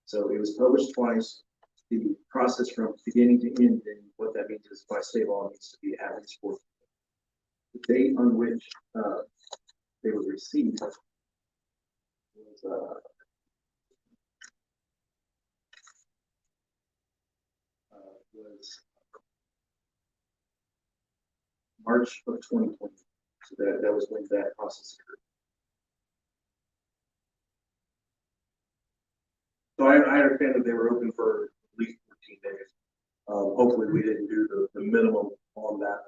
So it was published twice. The process from beginning to end, and what that means is by state law needs to be at least 4. The date on which they were received was March of 2020. So that was when that process occurred. So I understand that they were open for at least 14 days. Hopefully we didn't do the minimum on that.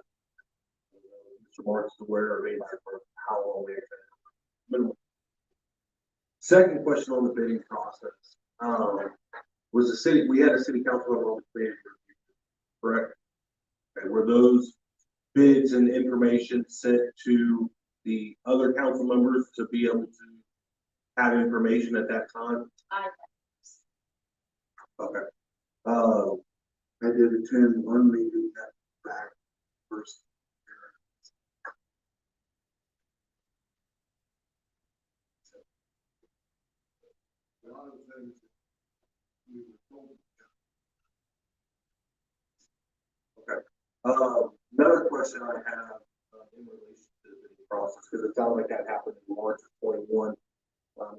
Mr. Marks is aware of anybody for how long they had minimum. Second question on the bidding process. Was the city, we had a city council on the bid, correct? Okay, were those bids and information sent to the other council members to be able to have information at that time? Okay. I did attend one meeting that back first. A lot of things that we were told. Another question I have in relation to the bidding process, because it sounds like that happened in March of 21.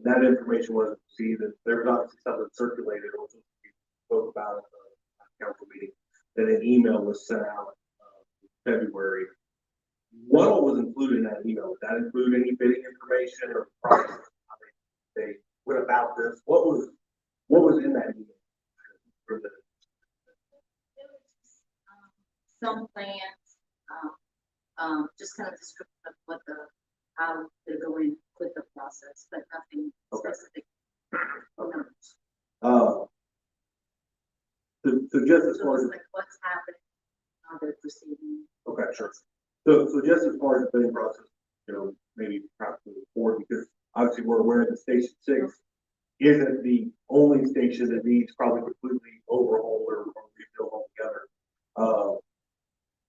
That information wasn't received, and there was obviously something circulated, or we spoke about at the council meeting, that an email was sent out in February. What all was included in that email? Did that include any bidding information or process? How they went about this? What was in that email? For the Some plans, just kind of description of what how to go in with the process, but nothing specific. So just as far as Like what's happening, how they're proceeding. okay, sure. So just as far as the bidding process, maybe perhaps moving forward, because obviously we're aware that Station 6 isn't the only station that needs probably completely overhauled or rebuilt altogether.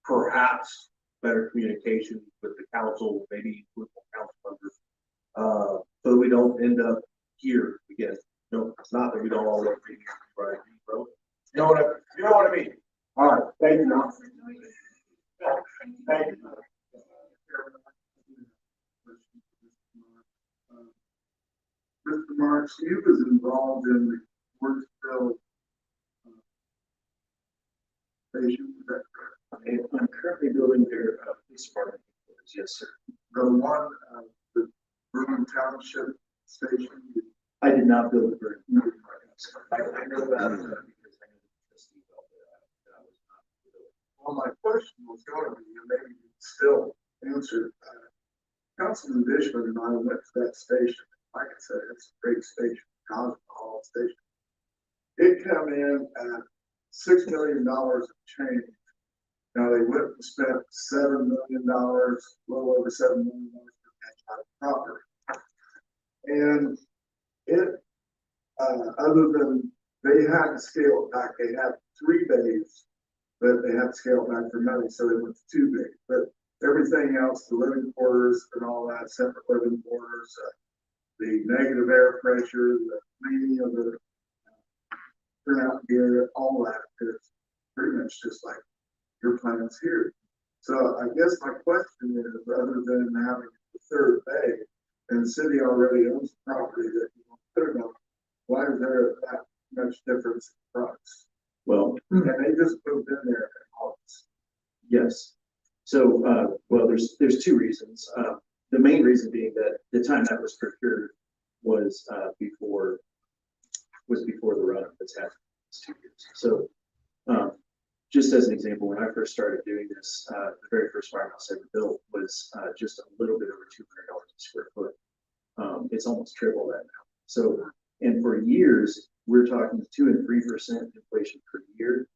Perhaps better communication with the council, maybe with the council members, so that we don't end up here again. No, it's not that we don't all work for you, right? You know what I mean? All right, thank you, John. Thank you. Mr. Marks, he was involved in the Worksville station. Is that correct? I'm currently building their police department. Yes, sir. The one, the Vernon Township station. I did not build it very. I know about it because I know the trustee felt that I was not building. Well, my question was going to be, and maybe you still answered, Councilman Bishop and I went to that station. Like I said, it's a great station, Council Hall station. It came in at $6 million of change. Now they went and spent $7 million, a little over $7 million for that kind of property. And it, other than they had to scale it back, they had 3 bays that they had to scale back for money, so it was too big. But everything else, the living quarters and all that, separate living quarters, the negative air pressure, the cleaning of the turnout gear, all that is pretty much just like your plans here. So I guess my question is, other than having the 3rd bay, and the city already owns the property that you want to put it on, why is there that much difference in price? Well, And they just moved in there in August. yes. So, well, there's 2 reasons. The main reason being that the time that was procured was before the run that's happened this 2 years. So, just as an example, when I first started doing this, the very first firehouse I ever built was just a little bit over $200 a square foot. It's almost triple that now. So, and for years, we're talking 2 and 3% inflation per year.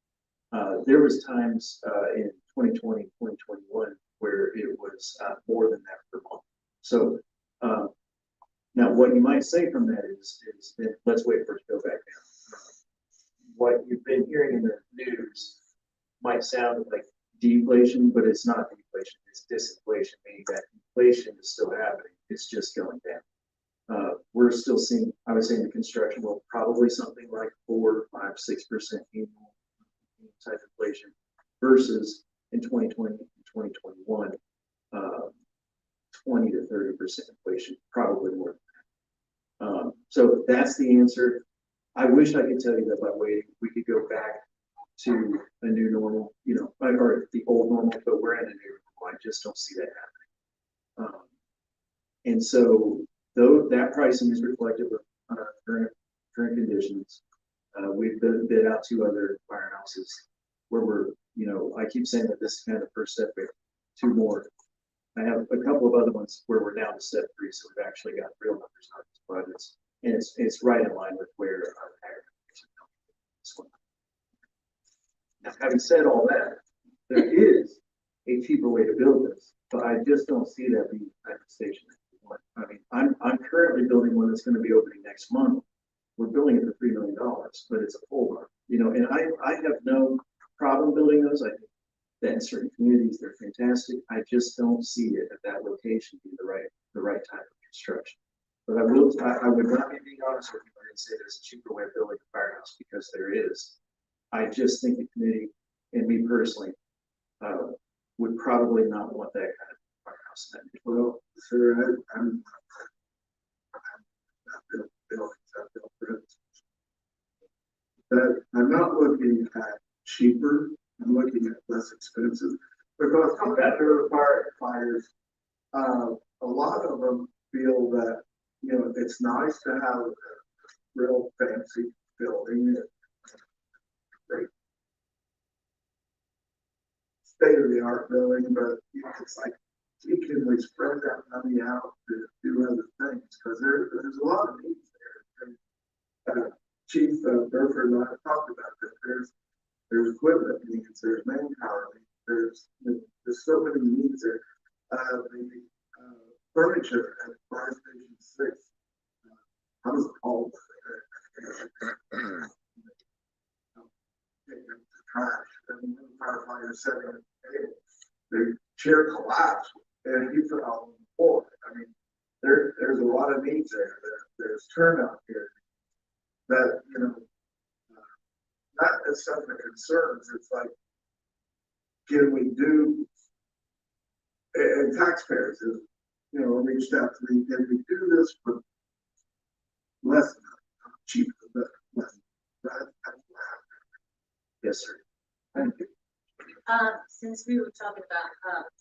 There was times in 2020, 2021, where it was more than that per month. So now what you might say from that is let's wait for it to go back down. What you've been hearing in the news might sound like deflation, but it's not deflation, it's disinflation, meaning that inflation is still happening, it's just going down. We're still seeing, I would say in the construction world, probably something like 4, 5, 6% annual type inflation versus in 2020 and 2021, 20 to 30% inflation, probably more than that. So that's the answer. I wish I could tell you that by waiting, we could go back to a new normal, you know, or the old normal, but we're in a new normal. I just don't see that happening. And so, though that pricing is reflective of current conditions, we've bid out 2 other firehouses where we're, you know, I keep saying that this is kind of the first step, but 2 more. I have a couple of other ones where we're down to step 3, so we've actually got real numbers on these projects, and it's right in line with where our higher this one. Now, having said all that, there is a cheaper way to build this, but I just don't see that being the type of station that we want. I mean, I'm currently building one that's going to be opening next month. We're building it for $3 million, but it's a full run, you know, and I have no problem building those. I think that in certain communities they're fantastic. I just don't see it at that location being the right type of construction. But I would not be being honest with you when I say there's a cheaper way of building a firehouse, because there is. I just think the committee and me personally would probably not want that kind of firehouse. Well, sir, I'm but I'm not looking at cheaper, I'm looking at less expensive, because competitor firefighters, a lot of them feel that, you know, it's nice to have a real fancy building, great state-of-the-art building, but you know, it's like, can we spread that money out to do other things? Because there's a lot of needs there. Chief Burford and I have talked about that. There's equipment needs, there's manpower needs, there's so many needs there. The furniture at Fire Station 6, I was appalled by that. Trash, and one firefighter said the chair collapsed and he fell on the floor. I mean, there's a lot of needs there. There's turnout here that, you know, not as some of the concerns. It's like, can we do, and taxpayers have, you know, reached out to me, can we do this for less, cheaper, but less? Yes, sir. Thank you. Since we were talking about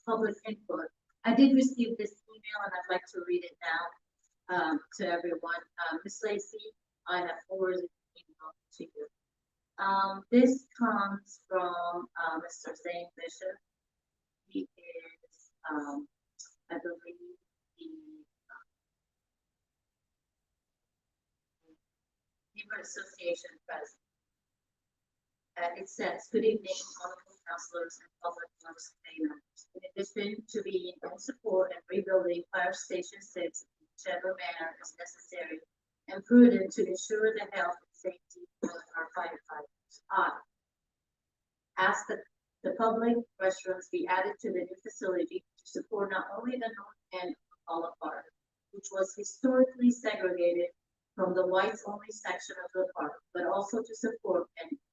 public input, I did receive this email and I'd like to read it now to everyone. Ms. Lacy, I have forwarded the email to you. This comes from Mr. Zane Bishop. He is, I believe, the Neighborhood Association president. It says, good evening, honorable councilors and public works committee members. In addition to being in support and rebuilding Fire Station 6 in whichever manner is necessary and prudent to ensure the health and safety of our firefighters, I ask that the public restrooms be added to the new facility to support not only the north end of Olive Park, which was historically segregated from the whites-only section of the park, but also to support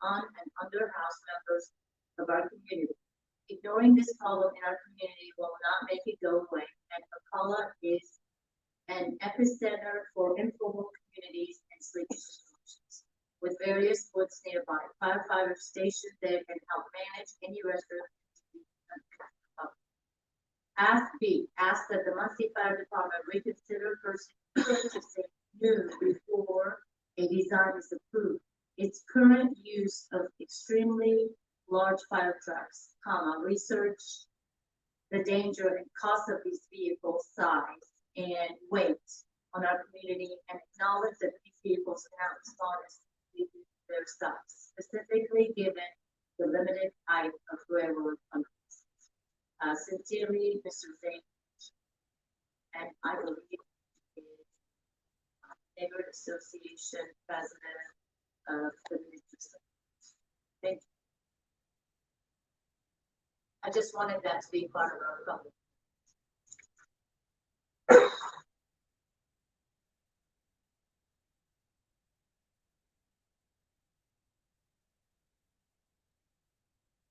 on and under house members of our community. Ignoring this problem in our community will not make it go away, and Ocala is an epicenter for informal communities and sleeping situations. With various woods nearby, firefighters stationed there can help manage any restroom. Ask that the Muncie Fire Department reconsider purchasing new before a design is approved. Its current use of extremely large fire trucks, research the danger and cost of these vehicles' size and weight on our community, and acknowledge that these vehicles cannot respond as their size, specifically given the limited height of railroad underpasses. Sincerely, Mr. Zane, and I believe Neighborhood Association president of the Ministry. Thank you. just wanted that to be part of our public.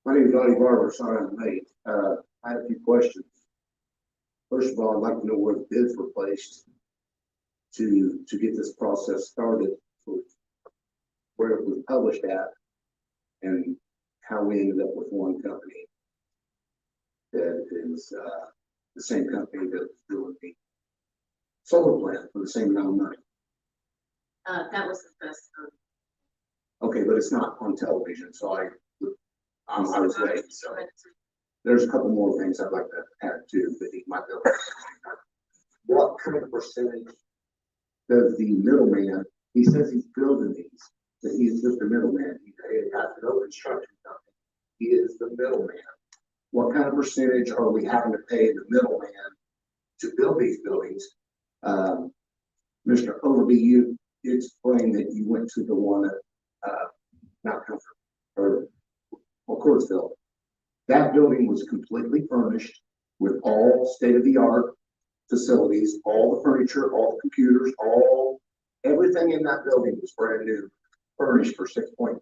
My name is Johnny Barber, sorry I'm late. I had a few questions. First of all, I'd like to know where the bids were placed to get this process started, where it was published at, and how we ended up with one company that is the same company that was doing the solar plant for the same amount of money. That was the best. Okay, but it's not on television, so I was late. So there's a couple more things I'd like to add too, but he might be able to. What kind of percentage does the middleman, he says he's building these, that he's just a middleman, he has no construction company, he is the middleman. What kind of percentage are we having to pay the middleman to build these buildings? Mr. Overbey, you explained that you went to the one at Mount Comfort or Courtsville. That building was completely furnished with all state-of-the-art facilities, all the furniture, all the computers, everything in that building was brand new, furnished for $6.4,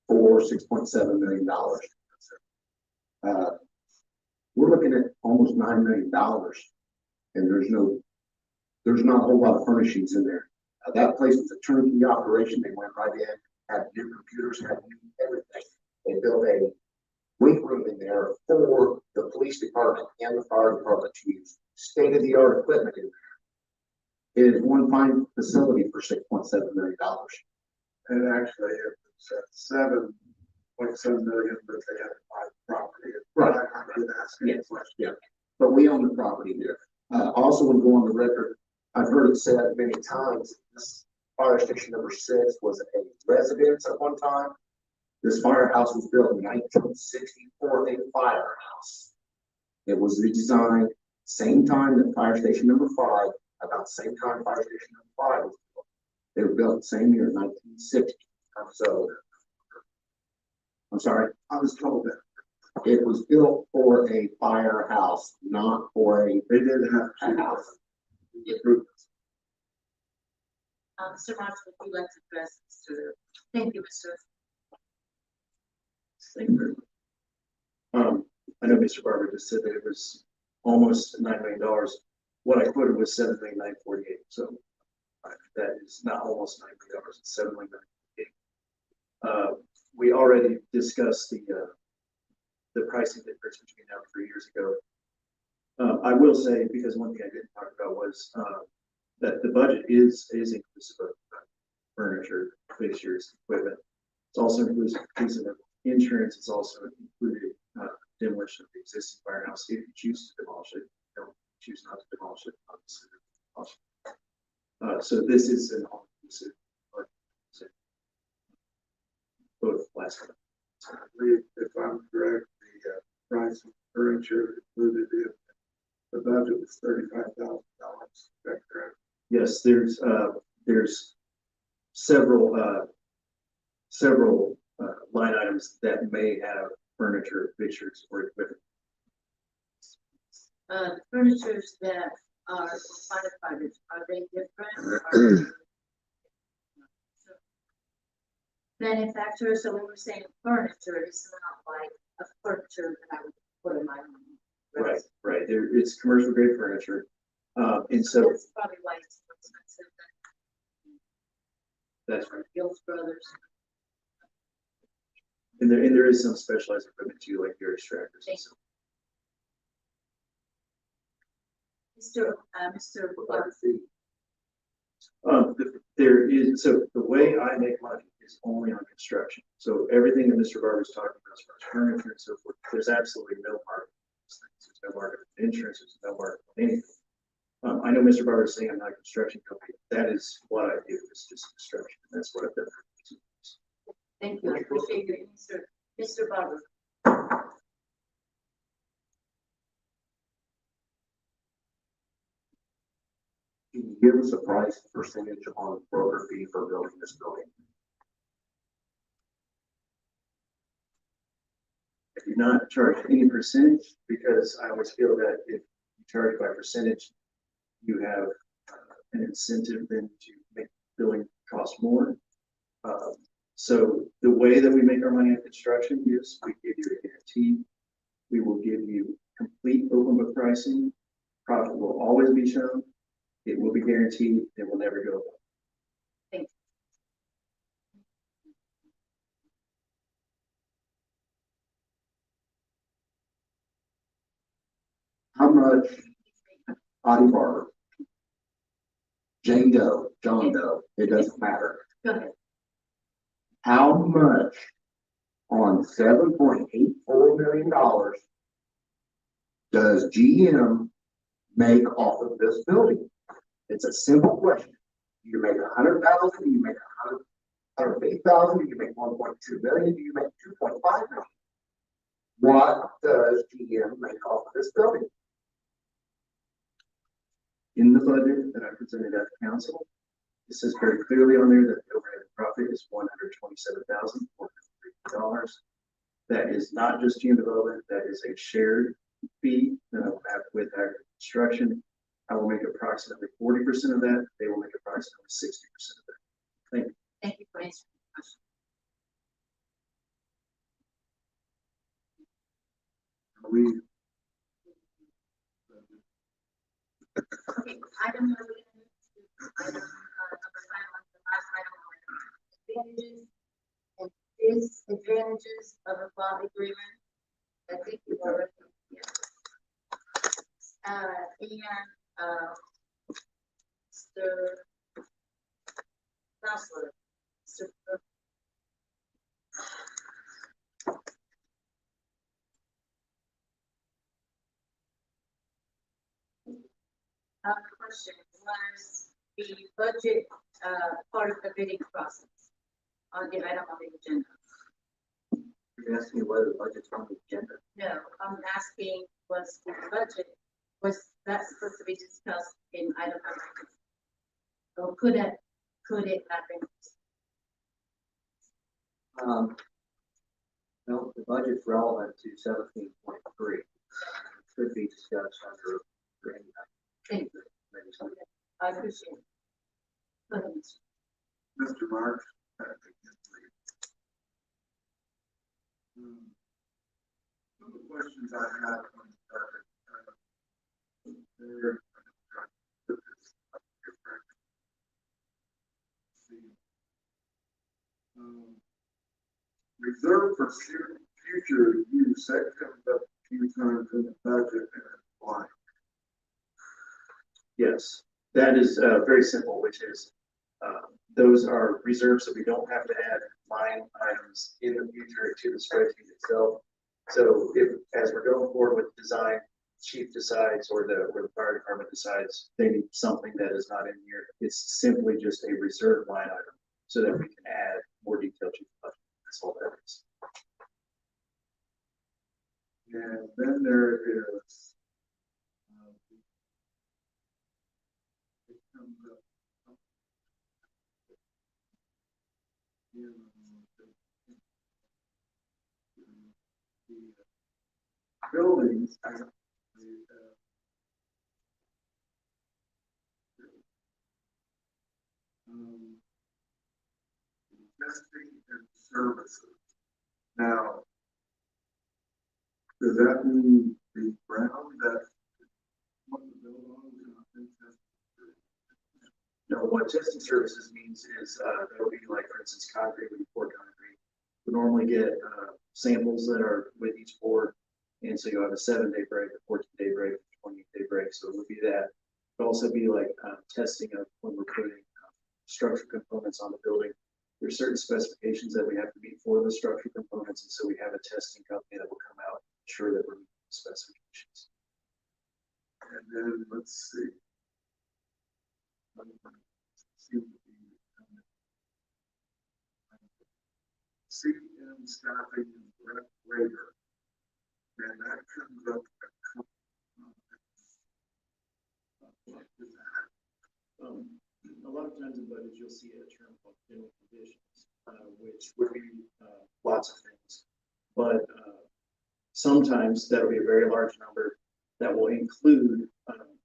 $6.7 million. We're looking at almost $9 million, and there's not a whole lot of furnishings in there. That place was a turnkey operation. They went right in, had new computers, had new everything. They built a weight room in there for the police department and the fire department to use. State-of-the-art equipment in there. It is one fine facility for $6.7 million. And actually, it was $7.7 million, but they had to buy the property. Right. I'm not asking Yes. a question. Yeah, but we own the property there. Also, want to go on the record. I've heard it said many times. This fire station number 6 was a residence at one time. This firehouse was built in 1964, a firehouse. It was redesigned same time that fire station number 5, about the same time fire station number 5 was built. They were built the same year, 1960. So, I'm sorry, I was told that it was built for a firehouse, not for a they did have a house. Mr. Martin, would you like to address Mr. Thank you, Mr. Thank you very much. I know Mr. Barber just said that it was almost $9 million. What I quoted was $7,948,000. So that is not almost $9 million. It's $7,948,000. We already discussed the pricing difference between now and 3 years ago. I will say, because one thing I didn't talk about was that the budget is inclusive of furniture, fixtures, equipment. It's also inclusive of insurance. It's also included demolition of the existing firehouse if you choose to demolish it. Don't choose not to demolish it. Obviously, demolish it. So this is an all-inclusive budget. Both last one. I believe, if I'm correct, the price of furniture included in the budget was $35,000. Is that correct? Yes, there's several line items that may have furniture, fixtures, or equipment. The furnitures that are firefighters, are they different? Manufacturers, so when we're saying furniture, it's not like a furniture that I would put in my home. Right. It's commercial grade furniture, and so That's probably why it's more expensive that's right. than Gills Brothers. And there is some specialized equipment too, like your extractors. Thank you. Mr. There is, so the way I make money is only on construction. So everything that Mr. Barber is talking about, as far as furniture and so forth, there's absolutely no market. There's no market for insurance. There's no market for anything. I know Mr. Barber is saying I'm not a construction company. That is what I do. It's just construction. That's what I've done for 2 years. Thank you. I appreciate your answer. Mr. Barber. Can you give us a price percentage on broker fee for building this building? do not charge any percentage because I always feel that if you charge by percentage, you have an incentive then to make billing cost more. So the way that we make our money in construction is we give you a guarantee. We will give you complete open book pricing. Profit will always be shown. It will be guaranteed. It will never go up. How much Audie Barber, Jane Doe, John Doe, it doesn't matter. Go ahead. How much on $7.84 million does GM make off of this building? It's a simple question. Do you make 100,000? Do you make 150,000? Do you make 1.2 million? Do you make 2.5 million? What does GM make off of this building? In the budget that I presented at the council, it says very clearly on there that the overhead profit is $127,450. That is not just GM development, that is a shared fee that I will have with our construction. I will make approximately 40% of that. They will make approximately 60% of that. Thank you. Thank you for answering the question. We, Okay, item number 5, the last item on advantages and disadvantages of a bond agreement. I think you've already, yeah. Mr. Councilor, Mr. Question was the budget part of the bidding process on the item on the agenda. You're asking me whether the budget's on the agenda. No, I'm asking was the budget, was that supposed to be discussed in item number 2? Or could it have been? No, the budget's relevant to 17.3. Could be discussed under any. Thank you. I appreciate it. Go ahead, Mr. Mr. Mark. Some of the questions I have on the project, reserve for future use, that comes up a few times in the budget and why? Yes, that is very simple, which is those are reserves that we don't have to add line items in the future to the spreadsheet itself. So if, as we're going forward with design, chief decides or the fire department decides they need something that is not in here, it's simply just a reserve line item so that we can add more detail to the budget. That's all that is. And then there is it comes up in the buildings and testing and services. Now, does that mean the ground that what the building on is not been tested? No, what testing services means is there'll be like, for instance, concrete when you pour concrete. We normally get samples that are with each board. And so you'll have a 7-day break, a 14-day break, a 28-day break. So it would be that. It'll also be like testing of when we're putting structural components on the building. There's certain specifications that we have to meet for the structural components. And so we have a testing company that will come out and ensure that we're meeting the specifications. And then let's see. CM staffing and direct labor. And that comes up A lot of times in budgets, you'll see a term called general conditions, which would be lots of things. But Sometimes that'll be a very large number that will include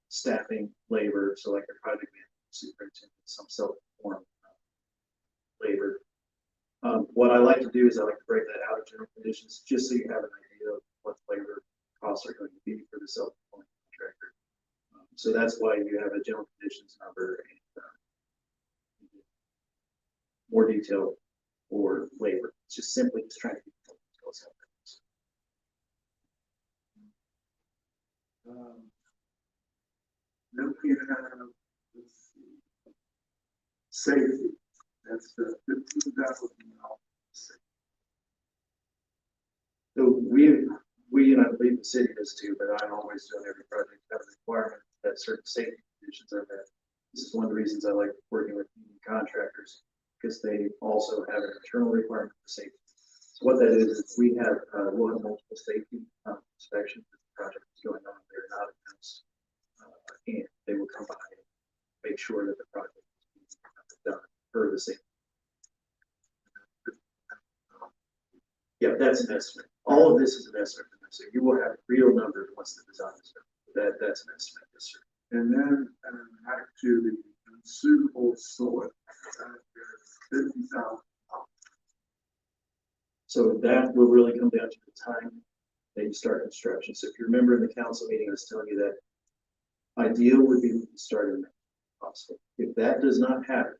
staffing, labor, so like a project manager, superintendent, some self-performed labor. What I like to do is I like to break that out of general conditions, just so you have an idea of what the labor costs are going to be for the self-performed contractor. So that's why you have a general conditions number and more detail for labor. It's just simply just trying to get details out there. Then we have, let's see, safety, that's the $15,000. So we, and I believe the city does too, but I always do on every project have a requirement that certain safety conditions are met. This is one of the reasons I like working with union contractors, because they also have an internal requirement for safety. So what that is we have, we'll have multiple safety inspections. If the project is going on, they're not announced, and they will come by and make sure that the project is being done for the safety. Yeah, that's an estimate. All of this is an estimate. So you will have real numbers once the design is done. That's an estimate, yes, sir. And then back to the unsuitable soil, $50,000. So that will really come down to the time that you start construction. So if you remember in the council meeting, I was telling you that ideal would be to start in May, possible. If that does not happen,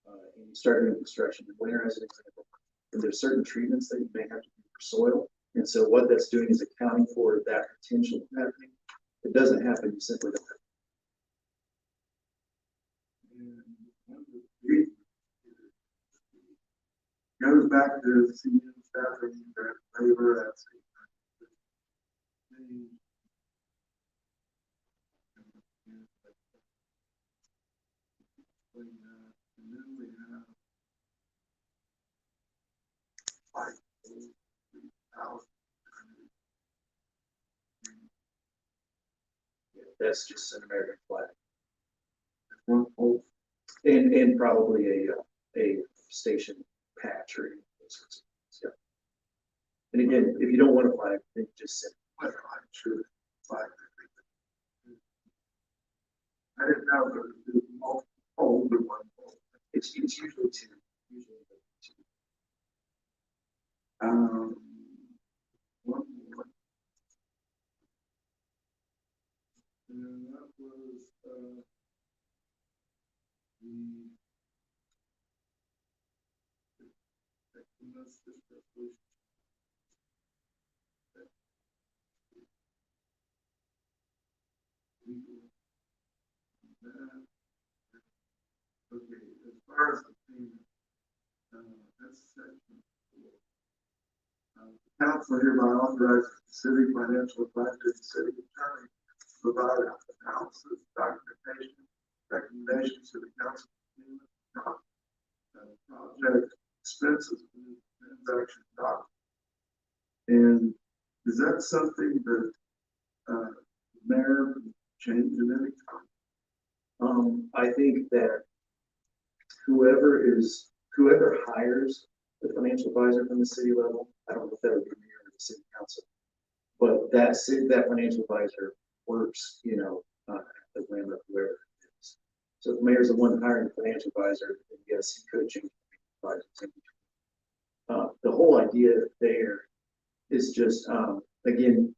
and you start doing construction in winter as an example, and there's certain treatments that you may have to do for soil. And so what that's doing is accounting for that potential happening. If it doesn't happen, you simply don't have it. Goes back to senior staffing, that labor at and then we have 5,000. That's just an American flag. One whole, And probably a station patch or any of those sorts of things. Yeah. And again, if you don't want a flag, then just send. I'm sure, 5. I didn't know there was multiple older one. It's usually 2. Usually 2. One more. And that was the okay, as far as the payment, that's section 4. The council hereby authorizes the city financial advisor and city attorney to provide analysis, documentation, recommendations to the council project expenses and transaction document. And is that something that the mayor can change in any time? I think that whoever hires the financial advisor from the city level, I don't know if that would be the mayor or the city council, but that financial advisor works, at the whim of whoever it is. So if the mayor's the one hiring the financial advisor, then yes, he could change the advisor. The whole idea there is just, again,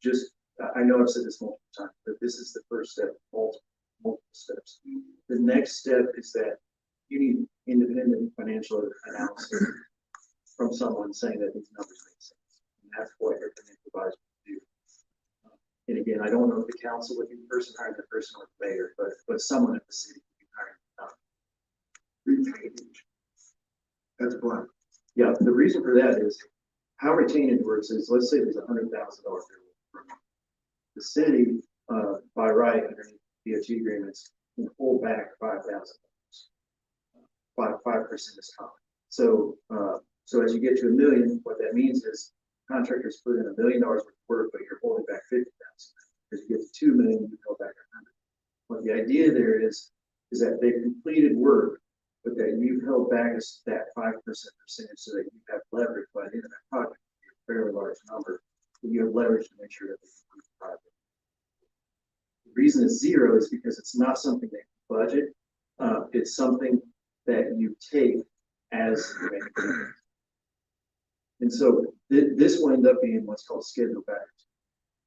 I know I've said this multiple times, but this is the first step, multiple steps. The next step is that you need independent financial analysis from someone saying that these numbers make sense. And that's what your financial advisor will do. And again, I don't know if the council would be the person hiring the person or the mayor, but someone at the city would be hiring. Retainage. That's blank. Yeah, the reason for that is how retainage works is, let's say there's $100,000 bill. The city, by right, underneath B.O.T agreements, can pull back $5,000. 5% is common. So as you get to $1 million, what that means is contractors put in $1 million worth of work, but you're holding back 50,000. As you get to 2 million, you go back 100. What the idea there is that they've completed work, but that you've held back that 5% percentage so that you have leverage by the end of that project, a fairly large number. You have leverage to make sure that they complete the project. The reason it's zero is because it's not something that you budget. It's something that you take as you make payments. And so this will end up being what's called scheduled back.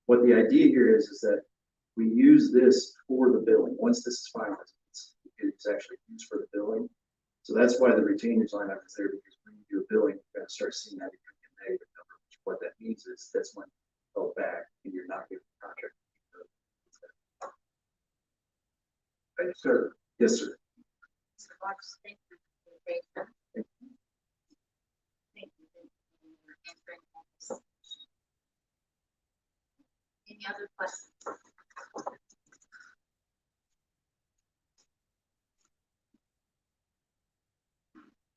What the idea here is that we use this for the billing. Once this is finalized, it's actually used for the billing. So that's why the retainage line item is there, because when you do a billing, you're going to start seeing that in negative number. What that means is that's when you go back and you're not getting the contract. Thank you, sir. Yes, sir. Mr. Marks, thank you for the presentation. Thank you. Thank you for answering all this. Any other questions?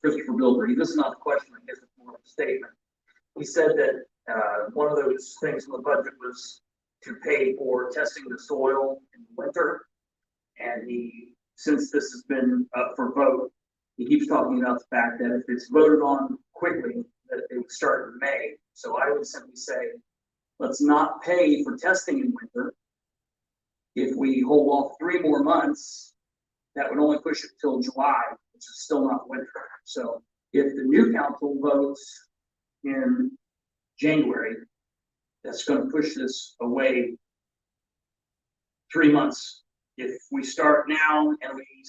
Christopher Bilbrey, this is not a question, I guess it's more of a statement. He said that one of those things in the budget was to pay for testing the soil in the winter. And since this has been up for vote, he keeps talking about the fact that if it's voted on quickly, that it would start in May. So I would simply say, let's not pay for testing in winter. If we hold off 3 more months, that would only push it till July, which is still not winter. So if the new council votes in January, that's going to push this away 3 months. If we start now and we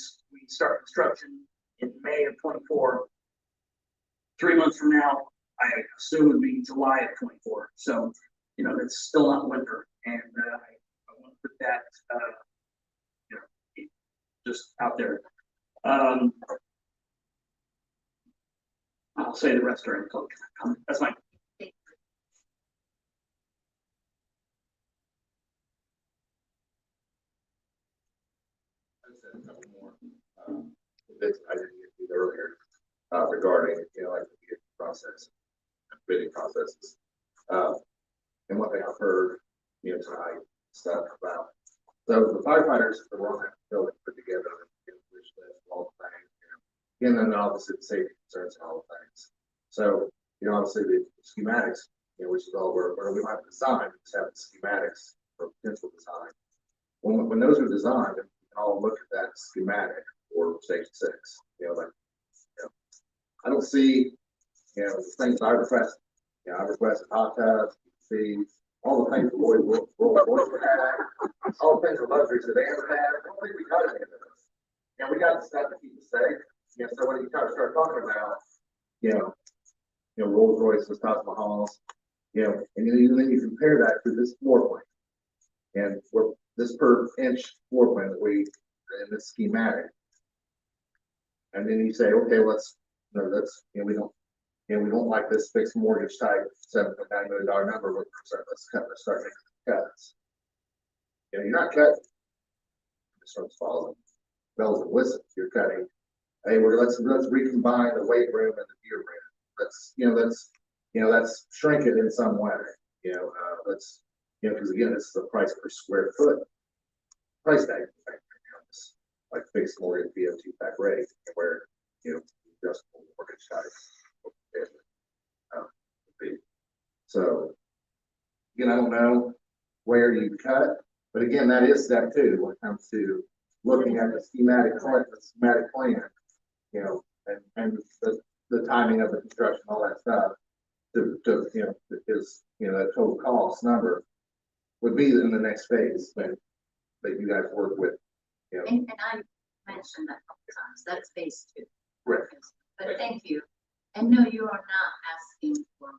start construction in May of 24, 3 months from now, I assume would be July of 24. So, you know, it's still not winter. And I want to put that, just out there. I'll say the rest during the closure. That's fine. A couple more bits I didn't get to earlier regarding, like the bidding process, bidding processes. And one thing I've heard, tonight, stuff about. So the firefighters are on that building put together, wish list, all the things, and then obviously the safety concerns and all the things. So, obviously the schematics, which is all where we might design, we just have the schematics for potential design. When those are designed, I'll look at that schematic for station 6. I don't see, the things I request. I requested hot tubs, see all the things all the things are luxuries that they ever had. I don't think we got any of those. And we got the stuff to keep us safe. So when you kind of start talking about, Rolls Royces, Taj Mahals, and then you compare that to this floor plan, and this per inch floor plan that we in this schematic, and then you say, okay, we don't like this fixed mortgage type $7.9 million number. Let's start making cuts. You're not cutting. This one's following bells and whistles. You're cutting. Hey, let's recombine the weight room and the gear room. Let's shrink it in some way. Because again, it's the price per square foot price tag. Like fixed mortgage B.O.T back rate, where just mortgage type. So again, I don't know where you cut, but again, that is step 2 when it comes to looking at the schematic plan, and the timing of the construction, all that stuff. Because that total cost number would be in the next phase that you guys work with. And I mentioned that a couple times. That's phase 2. Right. But thank you. And no, you are not asking for.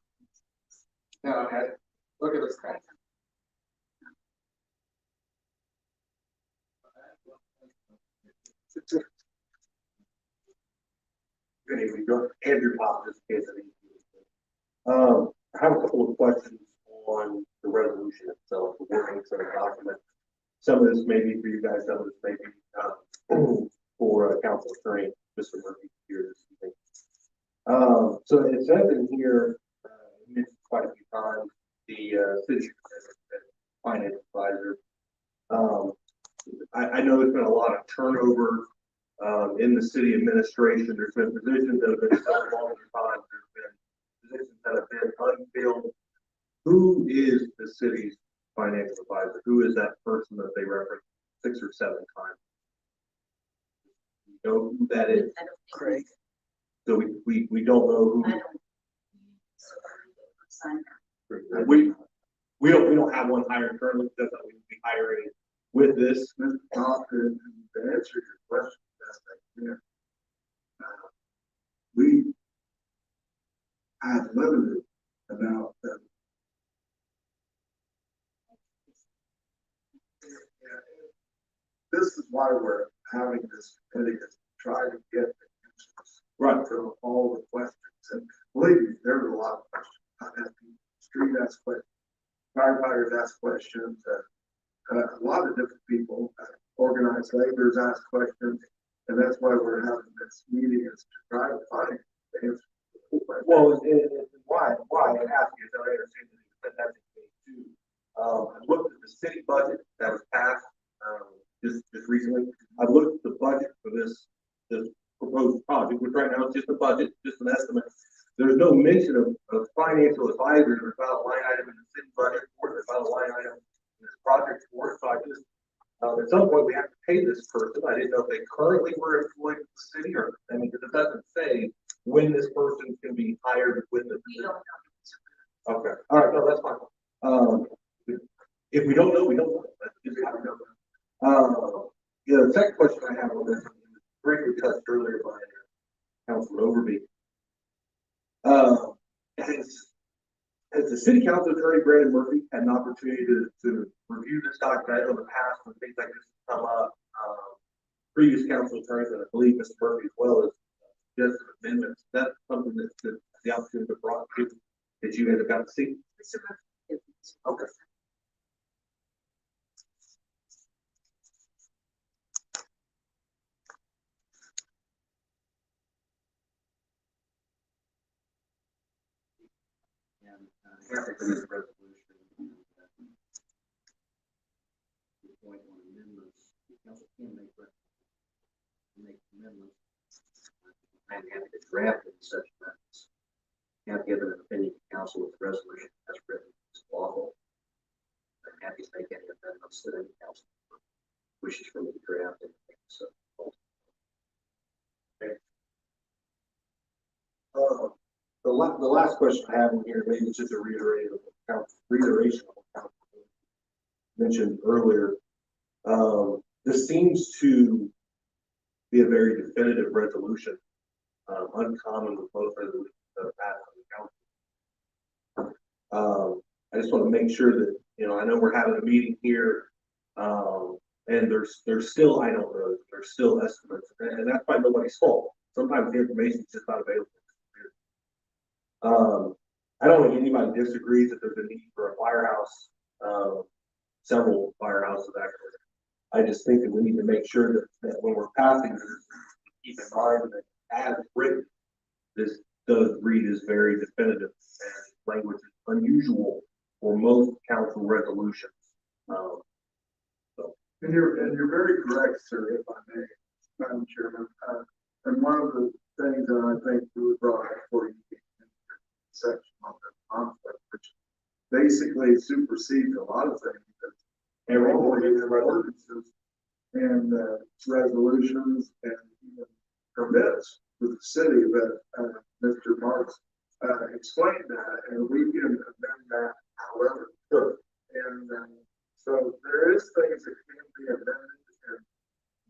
No, okay. Look at this thing. Good evening, Andrew Pop, just in case I have a couple of questions on the resolution itself, the wording of the document. Some of this may be for you guys, some of this may be for Council Attorney, Mr. Murphy, here this evening. So it says in here, mentioned quite a few times, the city finance advisor. I know there's been a lot of turnover in the city administration. There's been positions that have been so long time. There's been positions that have been unfilled. Who is the city's financial advisor? Who is that person that they reference 6 or 7 times? You know who that is? I don't think Craig. So we don't know who. I don't. Sign that. We don't have one hired currently. That's what we would be hiring with this. Mr. Thompson, to answer your question, we have limited amount of. This is why we're having this committee, is to try to get the answers Right. to all the questions. And believe me, there's a lot of questions. I've had people, street ask questions, firefighters ask questions, a lot of different people, organized laborers ask questions. And that's why we're having this meeting, is to try to find the answers. Well, why it has to, is I understand that that's the case too. I looked at the city budget that was passed, just recently. I looked at the budget for this proposed project, which right now is just a budget, just an estimate. There's no mention of financial advisors or about a line item in the city budget or about a line item in this project for it. So I just, at some point we have to pay this person. I didn't know if they currently were employed with the city, or, I mean, because it doesn't say when this person can be hired, when the. We don't know. Okay, all right, no, that's fine. If we don't know, we don't know. That's just how we know. Yeah, the second question I have on this, briefly touched earlier by Councilor Overbey. Has the city council attorney Brandon Murphy had an opportunity to review this document in the past when things like this come up? Previous council attorneys, and I believe Mr. Murphy as well, as just amendments. That's something that the opportunity brought to you that you guys have got to see. Okay. After this resolution, the point on amendments, the council can make amendments. I'm happy to draft such amendments. Have given an opinion to council with the resolution as written is lawful. I'm happy to make any amendments that any council wishes for me to draft and so. The last question I have in here, maybe it's just a reiteration of what council mentioned earlier. This seems to be a very definitive resolution, uncommon with most resolutions that are passed on the council. I just want to make sure that, I know we're having a meeting here, and there's still, I don't know, there's still estimates, and that's by nobody's fault. Sometimes the information is just not available. I don't think anybody disagrees that there's a need for a firehouse, several firehouses actually. I just think that we need to make sure that when we're passing this, keep in mind that as written, this does read as very definitive, and language is unusual for most council resolutions. And you're very correct, sir, if I may, Madam Chairman. And one of the things that I think we brought up for you section on the conflict, which basically supersedes a lot of things that ordinances and resolutions and even permits with the city that Mr. Marks explained that, and we can amend that however. Sure. And so there is things that can be amended, and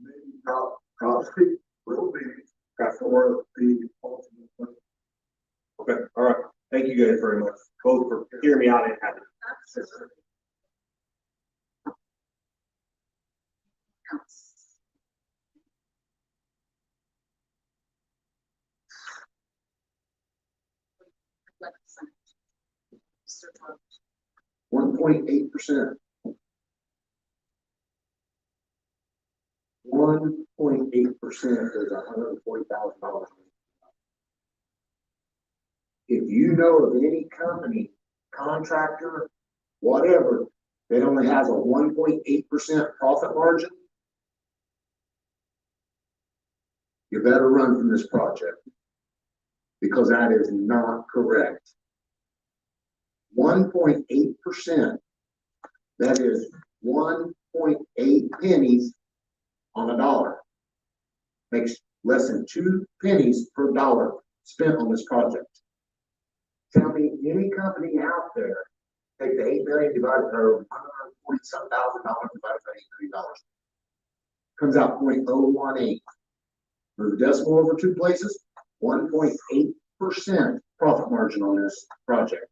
maybe probably will be for the ultimate. Okay, all right. Thank you guys very much, both for hearing me out and having. Absolutely. Mr. Marks. 1.8%. 1.8% is $140,000. If you know of any company, contractor, whatever, that only has a 1.8% profit margin, you better run from this project, because that is not correct. 1.8%. That is 1.8 pennies on a dollar. Makes less than 2 pennies per dollar spent on this project. Tell me any company out there, take the 8 million divided or 140-some thousand dollars divided by $8 million. Comes out 0.018. Move the decimal over 2 places, 1.8% profit margin on this project.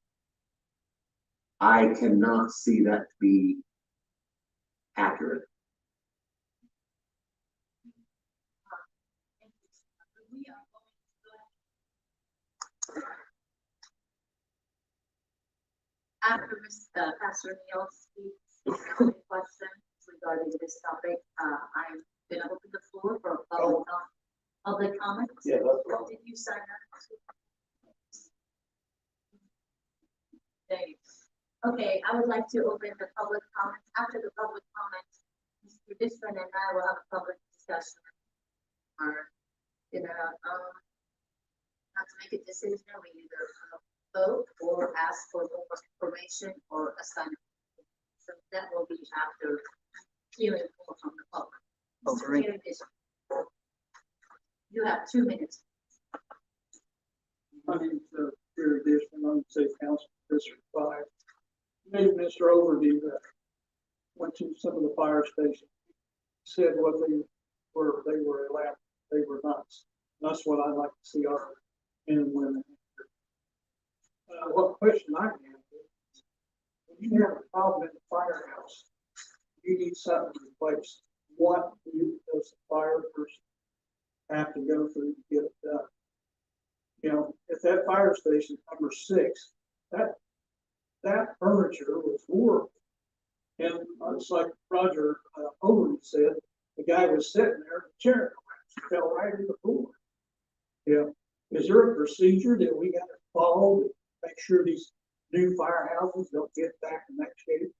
I cannot see that to be accurate. After Pastor Neal speaks, questions regarding this topic, I'm gonna open the floor for public comments. Yeah, that's right. Did you sign up? Thanks. Okay, I would like to open the public comments. After the public comments, Mr. Dishman and I will have a public discussion. Or, not to make a decision, we either vote or ask for more information or assign. So that will be after hearing more from the public. Mr. Chair Dishman, you have 2 minutes. My name is Jerry Dishman. I'm City Council District 5. Me and Mr. Overbey went to some of the fire stations, said what they were allowed, they were not. That's what I'd like to see our men and women. What question I have is, when you have a problem in the firehouse, you need something replaced. What does the fire person have to go through to get it done? You know, if that fire station number 6, that furniture was horrible. And it's like Roger Overbey said, the guy was sitting there, the chair fell right in the floor. Yeah. Is there a procedure that we got to follow to make sure these new firehouses don't get back in that shape?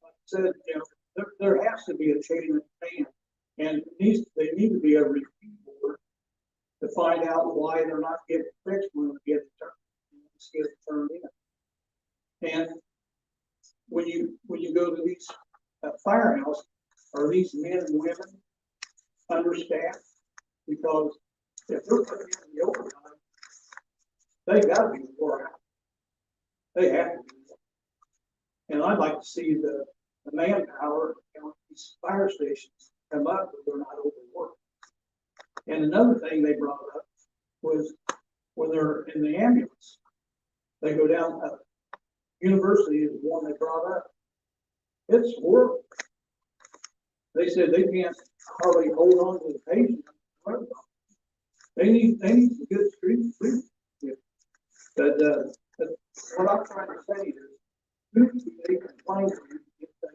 Like I said, you know, there has to be a chain of command, and they need to be a review board to find out why they're not getting fixed when they get turned in. And when you go to these firehouse, are these men and women understaffed? Because if they're putting in the overtime, they got to be wore out. They have to be. And I'd like to see the manpower on these fire stations come up, but they're not overworked. And another thing they brought up was when they're in the ambulance, they go down. University is the one they brought up. It's horrible. They said they can't hardly hold on to the patient. They need some good street treatment. But what I'm trying to say is, who do they complain to if they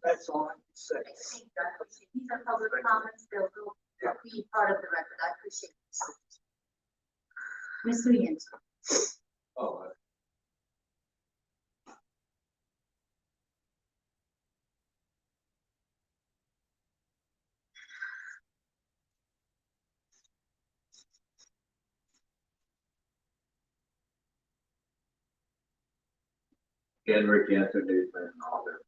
that's all I can say. These are public comments. They'll be part of the record. I appreciate this. Mr. Yancey. Oh, Rick Jensen, newsman and author.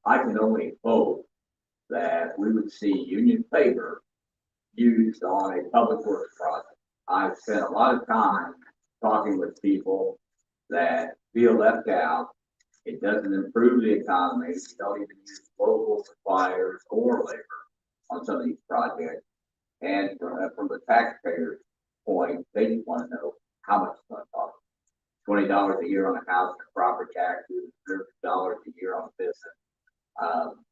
I can only hope that we would see union labor used on a public works project. I've spent a lot of time talking with people that feel left out. It doesn't improve the economy. You don't even use local suppliers or labor on some of these projects. And from the taxpayer's point, they just want to know how much it's going to cost. $20 a year on a house and property taxes, $30 a year on a business.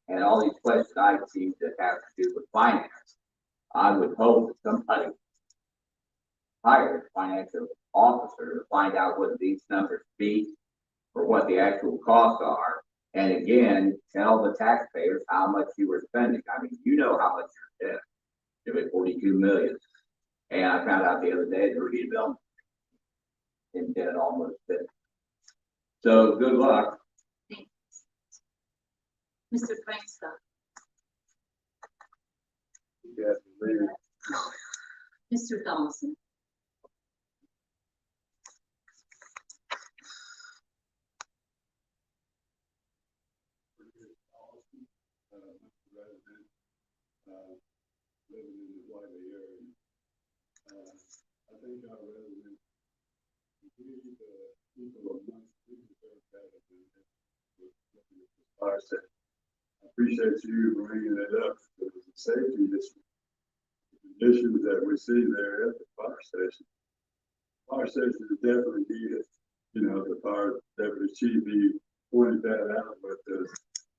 And all these questions I see that have to do with finance. I would hope that somebody hires a financial officer to find out what these numbers be or what the actual costs are. And again, tell the taxpayers how much you were spending. I mean, you know how much you're debt. It was 42 million. And I found out the other day the redevelopment in debt almost finished. So good luck. Thanks. Mr. Frank Scott. Yes, Mr. Dawson. Living in the Wiley area. I think our residents, we, the people of Muncie, deserve better than this. Fire station. I appreciate you bringing it up because the safety issue, the issues that we see there at the fire station. Fire station is definitely needed. You know, the fire deputy chief, he pointed that out with the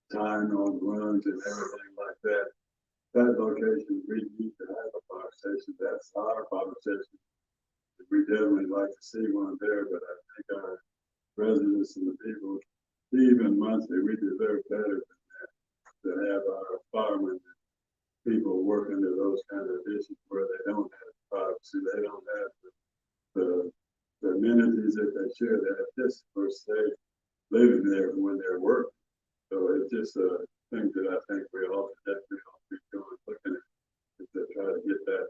time on runs and everything like that. That location, we need to have a fire station. That's our fire station. We definitely like to see one there, but I think our residents and the people, even Muncie, we deserve better than that. To have our firemen and people work under those kind of issues where they don't have privacy, they don't have the amenities that they should have just for safe living there when they're working. So it's just a thing that I think we all definitely ought to be going looking at to try to get that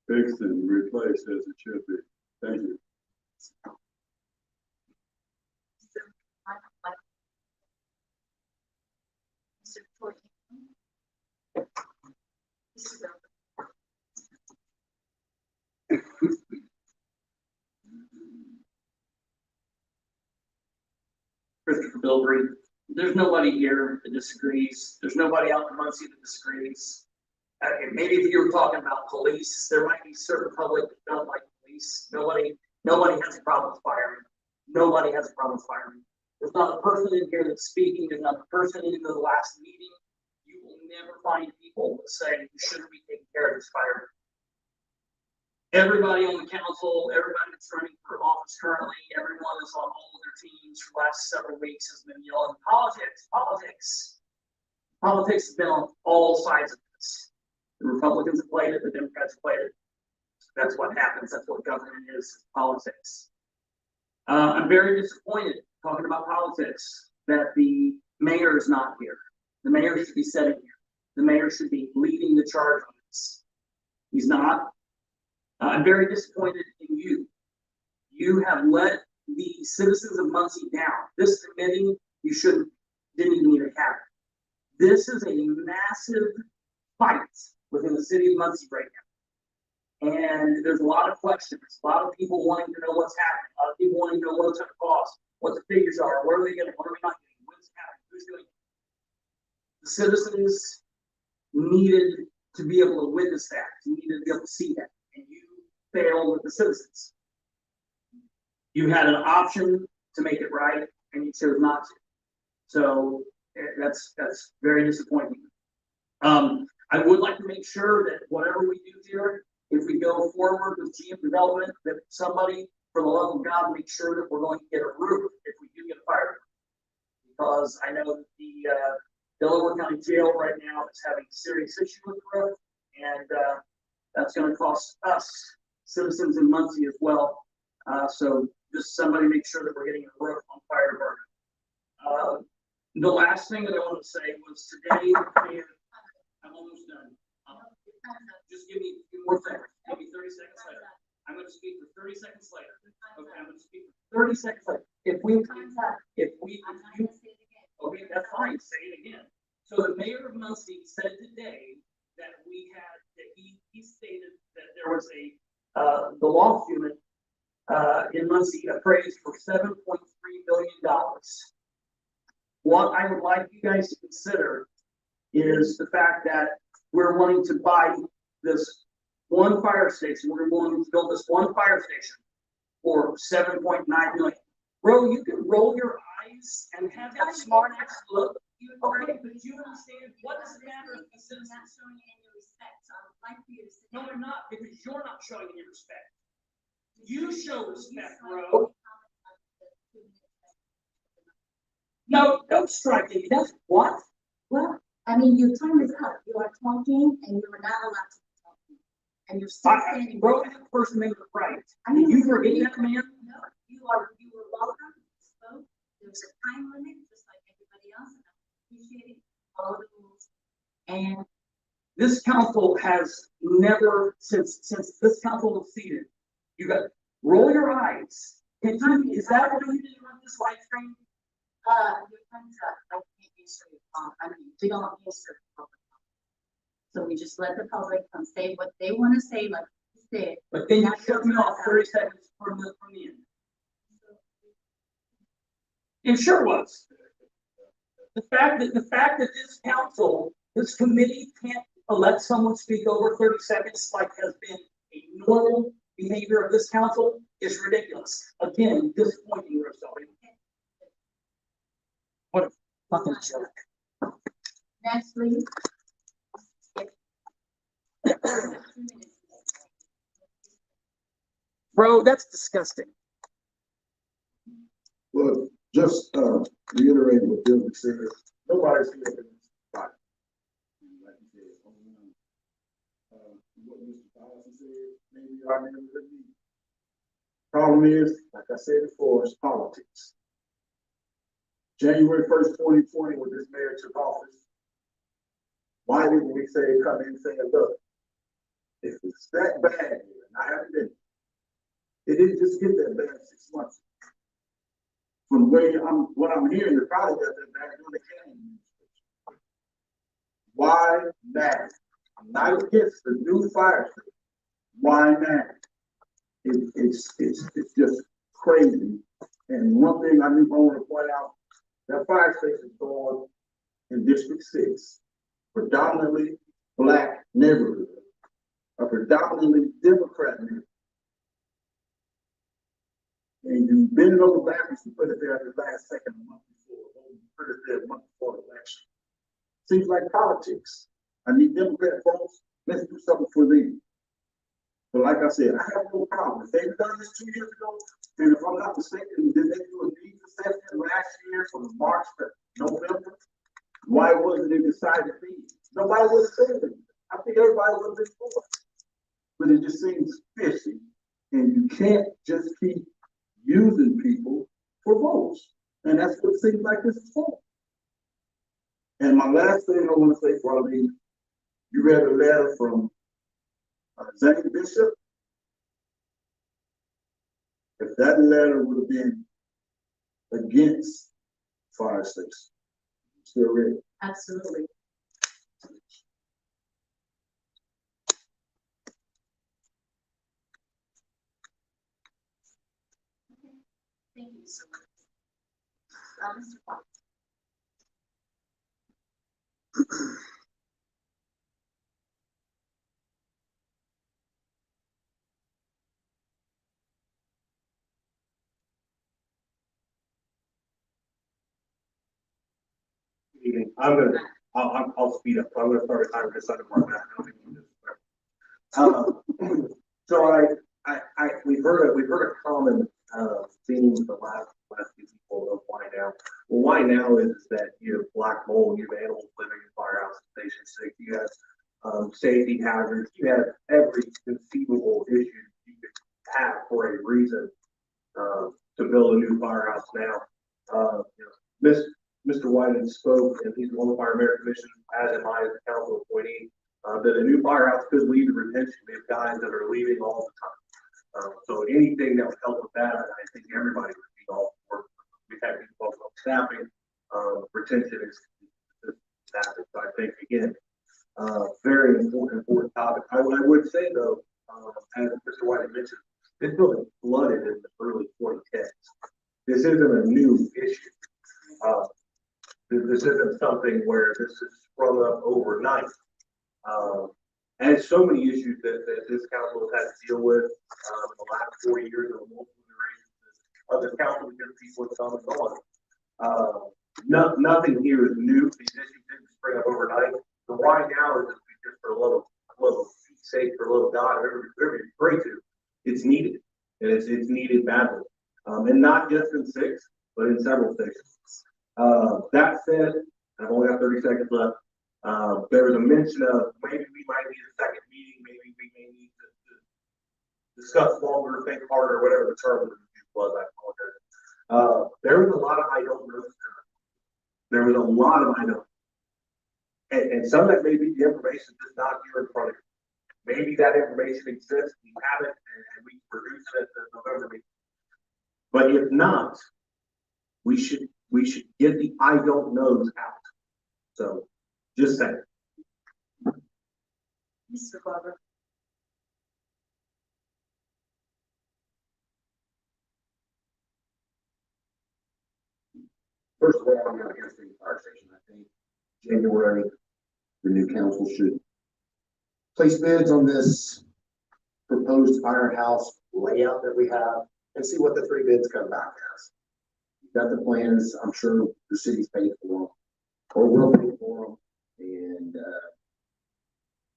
fixed and replaced as it should be. Thank you. Christopher Bilbrey. There's nobody here that disagrees. There's nobody out in Muncie that disagrees. Maybe if you were talking about police, there might be certain public that don't like police. Nobody has a problem with firemen. Nobody has a problem with firemen. There's not a person in here that's speaking. There's not a person in the last meeting. You will never find people that say you shouldn't be taking care of this fireman. Everybody on the council, everybody that's running for office currently, everyone that's on all of their teams for the last several weeks has been yelling politics, politics. Politics has been on all sides of this. The Republicans have played it, the Democrats have played it. That's what happens. That's what government is, politics. I'm very disappointed, talking about politics, that the mayor is not here. The mayor should be sitting here. The mayor should be leading the charge on this. He's not. I'm very disappointed in you. You have let the citizens of Muncie down. This committee, you didn't even need to have it. This is a massive fight within the city of Muncie right now. And there's a lot of questions, a lot of people wanting to know what's happening, a lot of people wanting to know what's going to cost, what the figures are, where are they getting, what are we not getting, what's happening, who's doing it. The citizens needed to be able to witness that, needed to be able to see that, and you failed with the citizens. You had an option to make it right, and you chose not to. So that's very disappointing. I would like to make sure that whatever we do here, if we go forward with GM development, that somebody, for the love of God, make sure that we're going to get a roof if we do get a fire. Because I know that the Delaware County Jail right now is having a serious issue with the roof, and that's going to cost us, citizens in Muncie, as well. So just somebody make sure that we're getting a roof on fire department. The last thing that I want to say was today, I'm almost done. Just give me a few more things. Give me 30 seconds later. I'm going to speak for 30 seconds later. Okay, I'm going to speak for 30 seconds later. Okay, that's fine. Say it again. So the mayor of Muncie said today that he stated that there was the loft unit in Muncie appraised for $7.3 billion. What I would like you guys to consider is the fact that we're wanting to buy this one fire station. We're wanting to build this one fire station for $7.9 million. Bro, you can roll your eyes and have that smart ass look. Okay, but you understand what does it matter if the citizens not showing any respect, so I would like for you to sit No, down. I'm not, because you're not showing any respect. You show respect, bro. No, don't strike me. That's what? Well, I mean, your time is up. You are talking and you are not allowed to be talking. And you're still standing. Bro, I have First Amendment right. I mean, Did you forget that, man? No, you were welcome. You spoke. There's a time limit, just like everybody else, and I appreciate it. Follow the rules. And This council has never, since this council was seated, you got, roll your eyes. Is that what you did on this live stream? Your time's up. I can't answer your phone. I mean, we don't answer the public. So we just let the public come say what they want to say, like you said. But then you shut me off 30 seconds from the end. It sure was. The fact that this council, this committee can't let someone speak over 30 seconds like has been a normal behavior of this council is ridiculous. Again, disappointing yourself. What a fucking jerk. Next, please. Bro, that's disgusting. Well, just reiterating what Bill said, nobody's here for this fight. Like you said, what Mr. Tyson said, maybe our neighborhood need. Problem is, like I said before, it's politics. January 1st, 2020, when this mayor took office, why didn't we say, come in and say, look, if it's that bad here, and I haven't been, it didn't just get that bad 6 months. From what I'm hearing, the probably got that bad doing the county administration. Why now? I'm not against the new fire station. Why now? It's just crazy. And one thing I want to point out, that fire station is going in District 6, predominantly Black neighborhood, a predominantly Democrat neighborhood. And you bend it over backwards and put it there at the last second a month before, or you put it there a month before the election. Seems like politics. I need Democrat votes. Let's do something for them. But like I said, I have no problem. If they've done this 2 years ago, and if I'm not mistaken, did they do a needs assessment last year from March to November? Why wasn't it decided leave? Nobody was saying it. I think everybody would have been for it. But it just seems fishy. And you can't just keep using people for votes. And that's what it seems like this is for. And my last thing I want to say, probably, you read a letter from Zane Bishop. If that letter would have been against fire station, still read it. Absolutely. Thank you so much. Mr. Fox. I'll speed up. I'm gonna start a timer just under mark that. We've heard a common theme the last few people of why now. Well, why now is that you have black mold, you have animals living in firehouse station 6, you have safety hazards, you have every conceivable issue you could have for a reason to build a new firehouse now. Mr. White spoke, and he's on the Fire Merit Commission, as am I, as a council appointee, that a new firehouse could lead to retention. We have guys that are leaving all the time. So anything that would help with that, I think everybody would be all for. We've had people on staffing, retention is staffing. So I think, again, very important topic. I would say, though, as Mr. White mentioned, this building flooded in the early 2010s. This isn't a new issue. This isn't something where this has sprung up overnight. And so many issues that this council has had to deal with in the last 4 years of multiple iterations of the council, because people have come and gone. Nothing here is new. These issues didn't spring up overnight. The why now is just for a love of sake, for love of God, whoever you pray to, it's needed. And it's needed badly. And not just in 6, but in several stations. That said, I've only got 30 seconds left. There was a mention of maybe we might need a second meeting, maybe we may need to discuss longer, think harder, whatever the term was, I apologize. There was a lot of I don't know. There was a lot of I don't. And some of that may be the information that's not here in front of you. Maybe that information exists, we have it, and we produce it at the November meeting. But if not, we should get the I don't knows out. So, just saying. Mr. Glover. First of all, I'm not against the fire station. I think January, the new council should place bids on this proposed firehouse layout that we have and see what the 3 bids come back as. We've got the plans. I'm sure the city's paid for them or will pay for them, and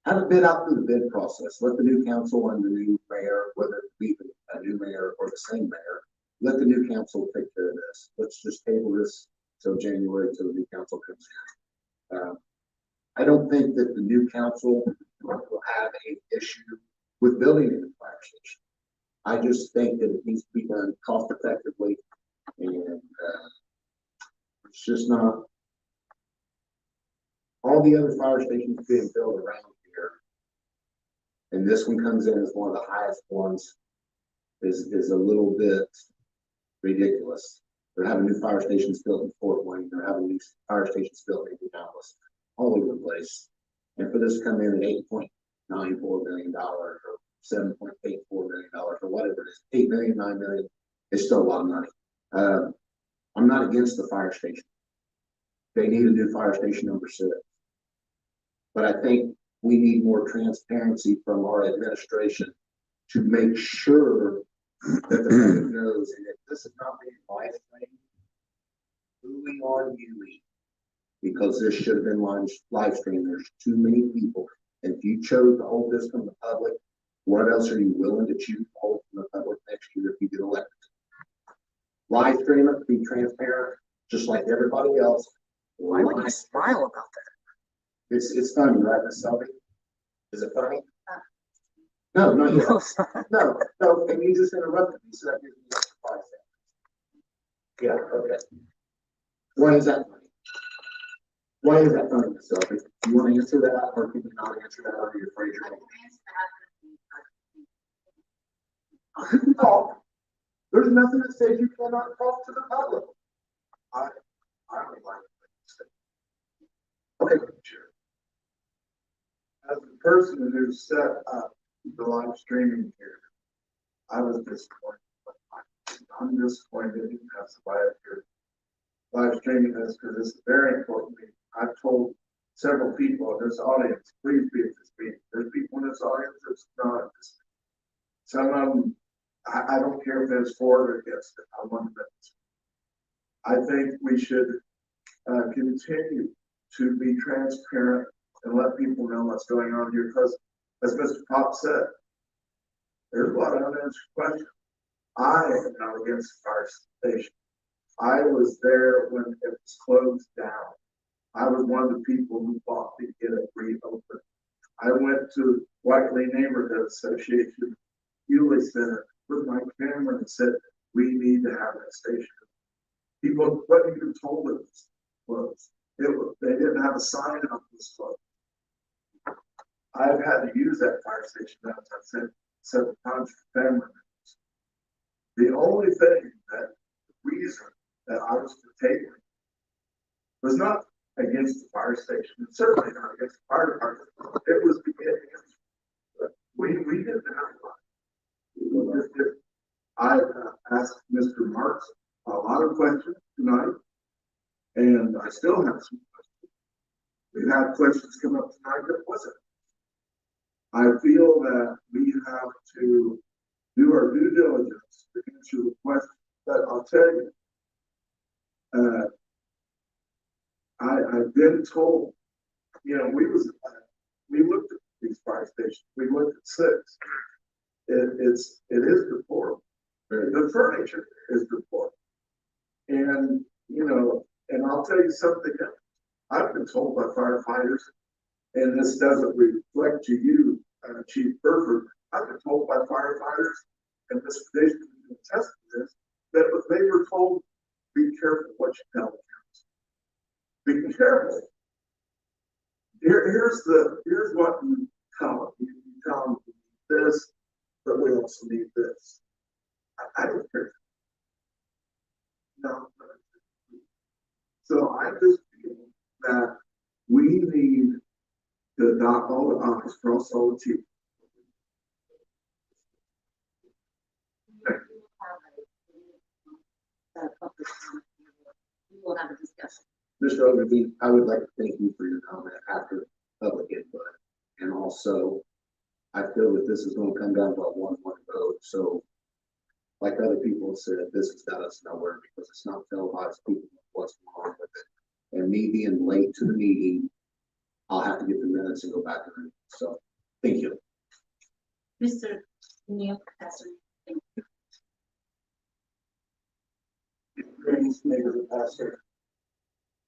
have a bid out through the bid process. Let the new council and the new mayor, whether it be a new mayor or the same mayor, let the new council take care of this. Let's just table this till January till the new council comes in. I don't think that the new council will have an issue with building a new fire station. I just think that it needs to be done cost effectively, and it's just not. All the other fire stations being built around here, and this one comes in as one of the highest ones, is a little bit ridiculous. They're having new fire stations built in Fort Wayne. They're having new fire stations built in Dallas, all over the place. And for this to come in at $8.94 million or $7.84 million or whatever it is, $8 million, $9 million, it's still a lot of money. I'm not against the fire station. They need a new fire station number 6. But I think we need more transparency from our administration to make sure that the public knows, and if this is not being live streamed, moving on UE, because this should have been live streamed. There's too many people. And if you chose to hold this from the public, what else are you willing to choose to hold from the public next year if you get elected? Live stream it, be transparent, just like everybody else. Why would you smile about that? It's funny, right, Miss Selvey? Is it funny? No, not yet. No, and you just interrupted me, so that gives me 5 seconds. Yeah, okay. Why is that funny? Why is that funny, Miss Selvey? Do you want to answer that, or can you not answer that, or are you afraid you're going to talk? There's nothing that says you cannot talk to the public. I don't like it. Okay, sure. As a person who set up the live streaming here, I was disappointed. I'm disappointed as why you're live streaming this, because it's very important. I've told several people in this audience, please be at this meeting. There's people in this audience that's not at this meeting. Some of them, I don't care if it's for or against it. I want to. I think we should continue to be transparent and let people know what's going on here, because as Mr. Pop said, there's a lot of unanswered questions. I am not against the fire station. I was there when it was closed down. I was one of the people who fought to get it reopened. I went to Whiteley Neighborhood Association, Hewley Center, with my camera and said, we need to have that station. People wasn't even told it was closed. They didn't have a sign up this closed. I've had to use that fire station, as I've said several times, for family members. The only thing that the reason that I was tabling was not against the fire station, and certainly not against the fire department. It was against, we didn't have one. I asked Mr. Marks a lot of questions tonight, and I still have some questions. We've had questions come up tonight that wasn't. I feel that we have to do our due diligence to answer the question. But I'll tell you, I've been told, we looked at these fire stations. We looked at 6. It is deplorable. The furniture is deplorable, and and I'll tell you something else. I've been told by firefighters, and this doesn't reflect to you, Chief Burford. I've been told by firefighters, and Mr. Davis can attest to this, that they were told, be careful what you tell the council. Be careful. here's what you tell them. You tell them this, but we also need this. I don't care. No. So I just feel that we need to dot all the I's, cross all the T's. We will have a discussion. Mr. Overbey, I would like to thank you for your comment after public input. And also, I feel that this is going to come down to a 1-1 vote. So, like other people have said, this has got us nowhere because it's not televised. People know what's going on with it. And me being late to the meeting, I'll have to get the minutes and go back to them. So, thank you. Mr. Neil, thank you. Greetings, neighbors and pastor.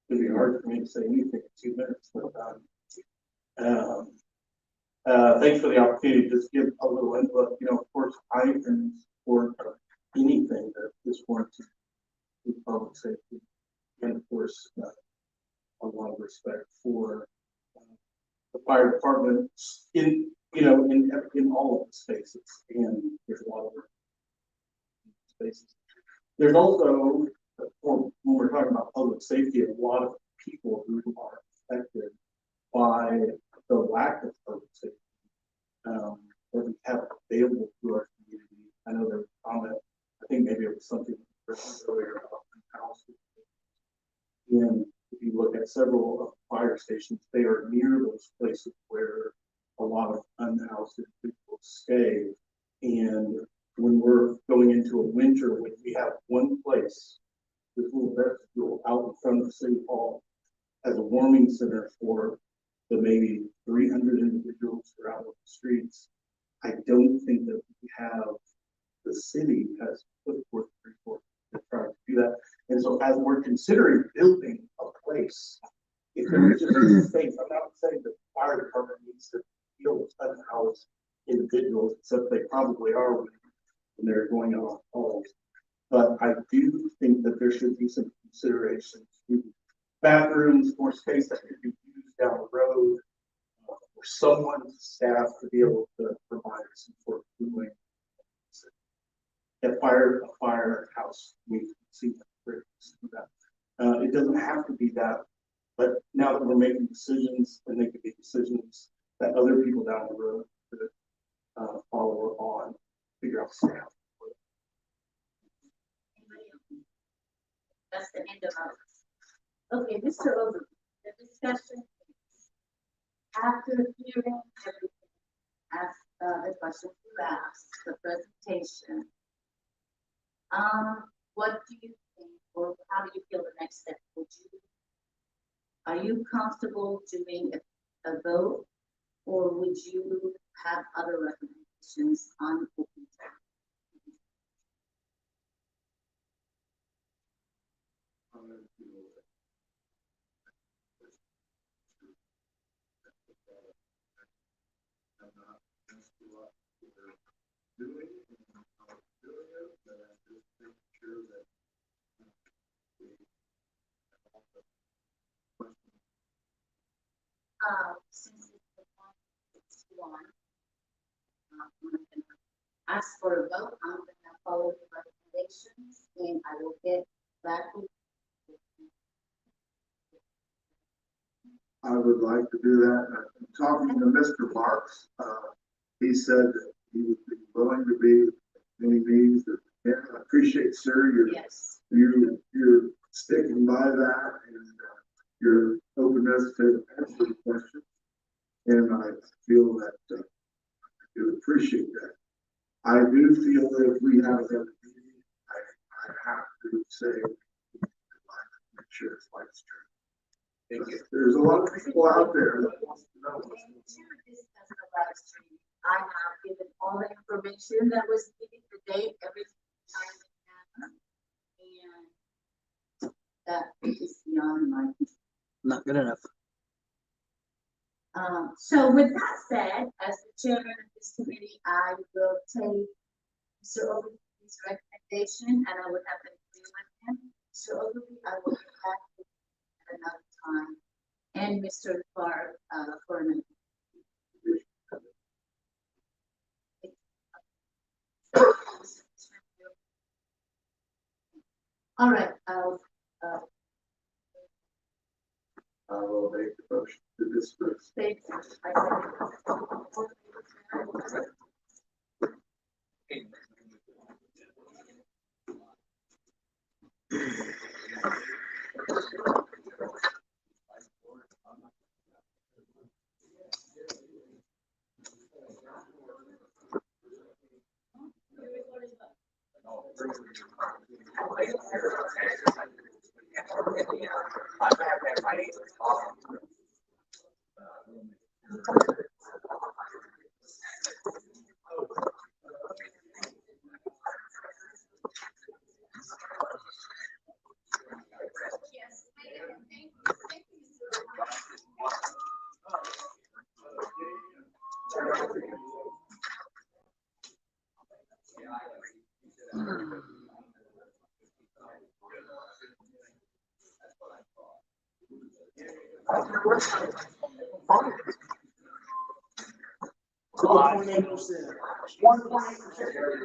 It'd be hard for me to say anything in 2 minutes, but thanks for the opportunity to just give a little input. You know, of course, I can support anything that is going to do public safety, and of course, a lot of respect for the fire department in all of the spaces, and there's a lot of spaces. There's also, when we're talking about public safety, a lot of people who are affected by the lack of public safety that we have available to our community. I know there was a comment, I think maybe it was something earlier about the house. And if you look at several of the fire stations, they are near those places where a lot of unhoused individuals stay. And when we're going into a winter, when we have one place, this little vestibule out in front of City Hall as a warming center for the maybe 300 individuals who are out on the streets, I don't think that we have, the city has put forth the report to try to do that. And so as we're considering building a place, if there is just a space, I'm not saying that the fire department needs to deal with unhoused individuals, except they probably are when they're going on calls. But I do think that there should be some consideration to bathrooms or space that could be used down the road for someone's staff to be able to provide some sort of cooling. A firehouse, we see that. It doesn't have to be that, but now that we're making decisions, and they could be decisions that other people down the road could follow on, figure out staff. That's the end of ours. Okay, Mr. Overbey, the discussion is after hearing everything, ask the questions you asked, the presentation. What do you think, or how do you feel the next step? Are you comfortable doing a vote, or would you have other recommendations on open time? Since it's one, I'm going to ask for a vote. I'm going to follow the recommendations, and I will get back with you. I would like to do that. Talking to Mr. Marks, he said that he would be willing to be any means that, yeah, I appreciate, sir, you're sticking by that and your openness to answer the questions. And I feel that I do appreciate that. I do feel that if we have that meeting, I have to say, make sure it's live stream. There's a lot of people out there that wants to know. I have given all the information that was needed today, every time it happened, and that is beyond my control. Not good enough. So with that said, as the chairman of this committee, I will take Mr. Overbey's recommendation, and I would have to agree with him. Mr. Overbey, I will get back to you at another time and Mr. Clark, for an. All right, I will make the motion to disperse. thank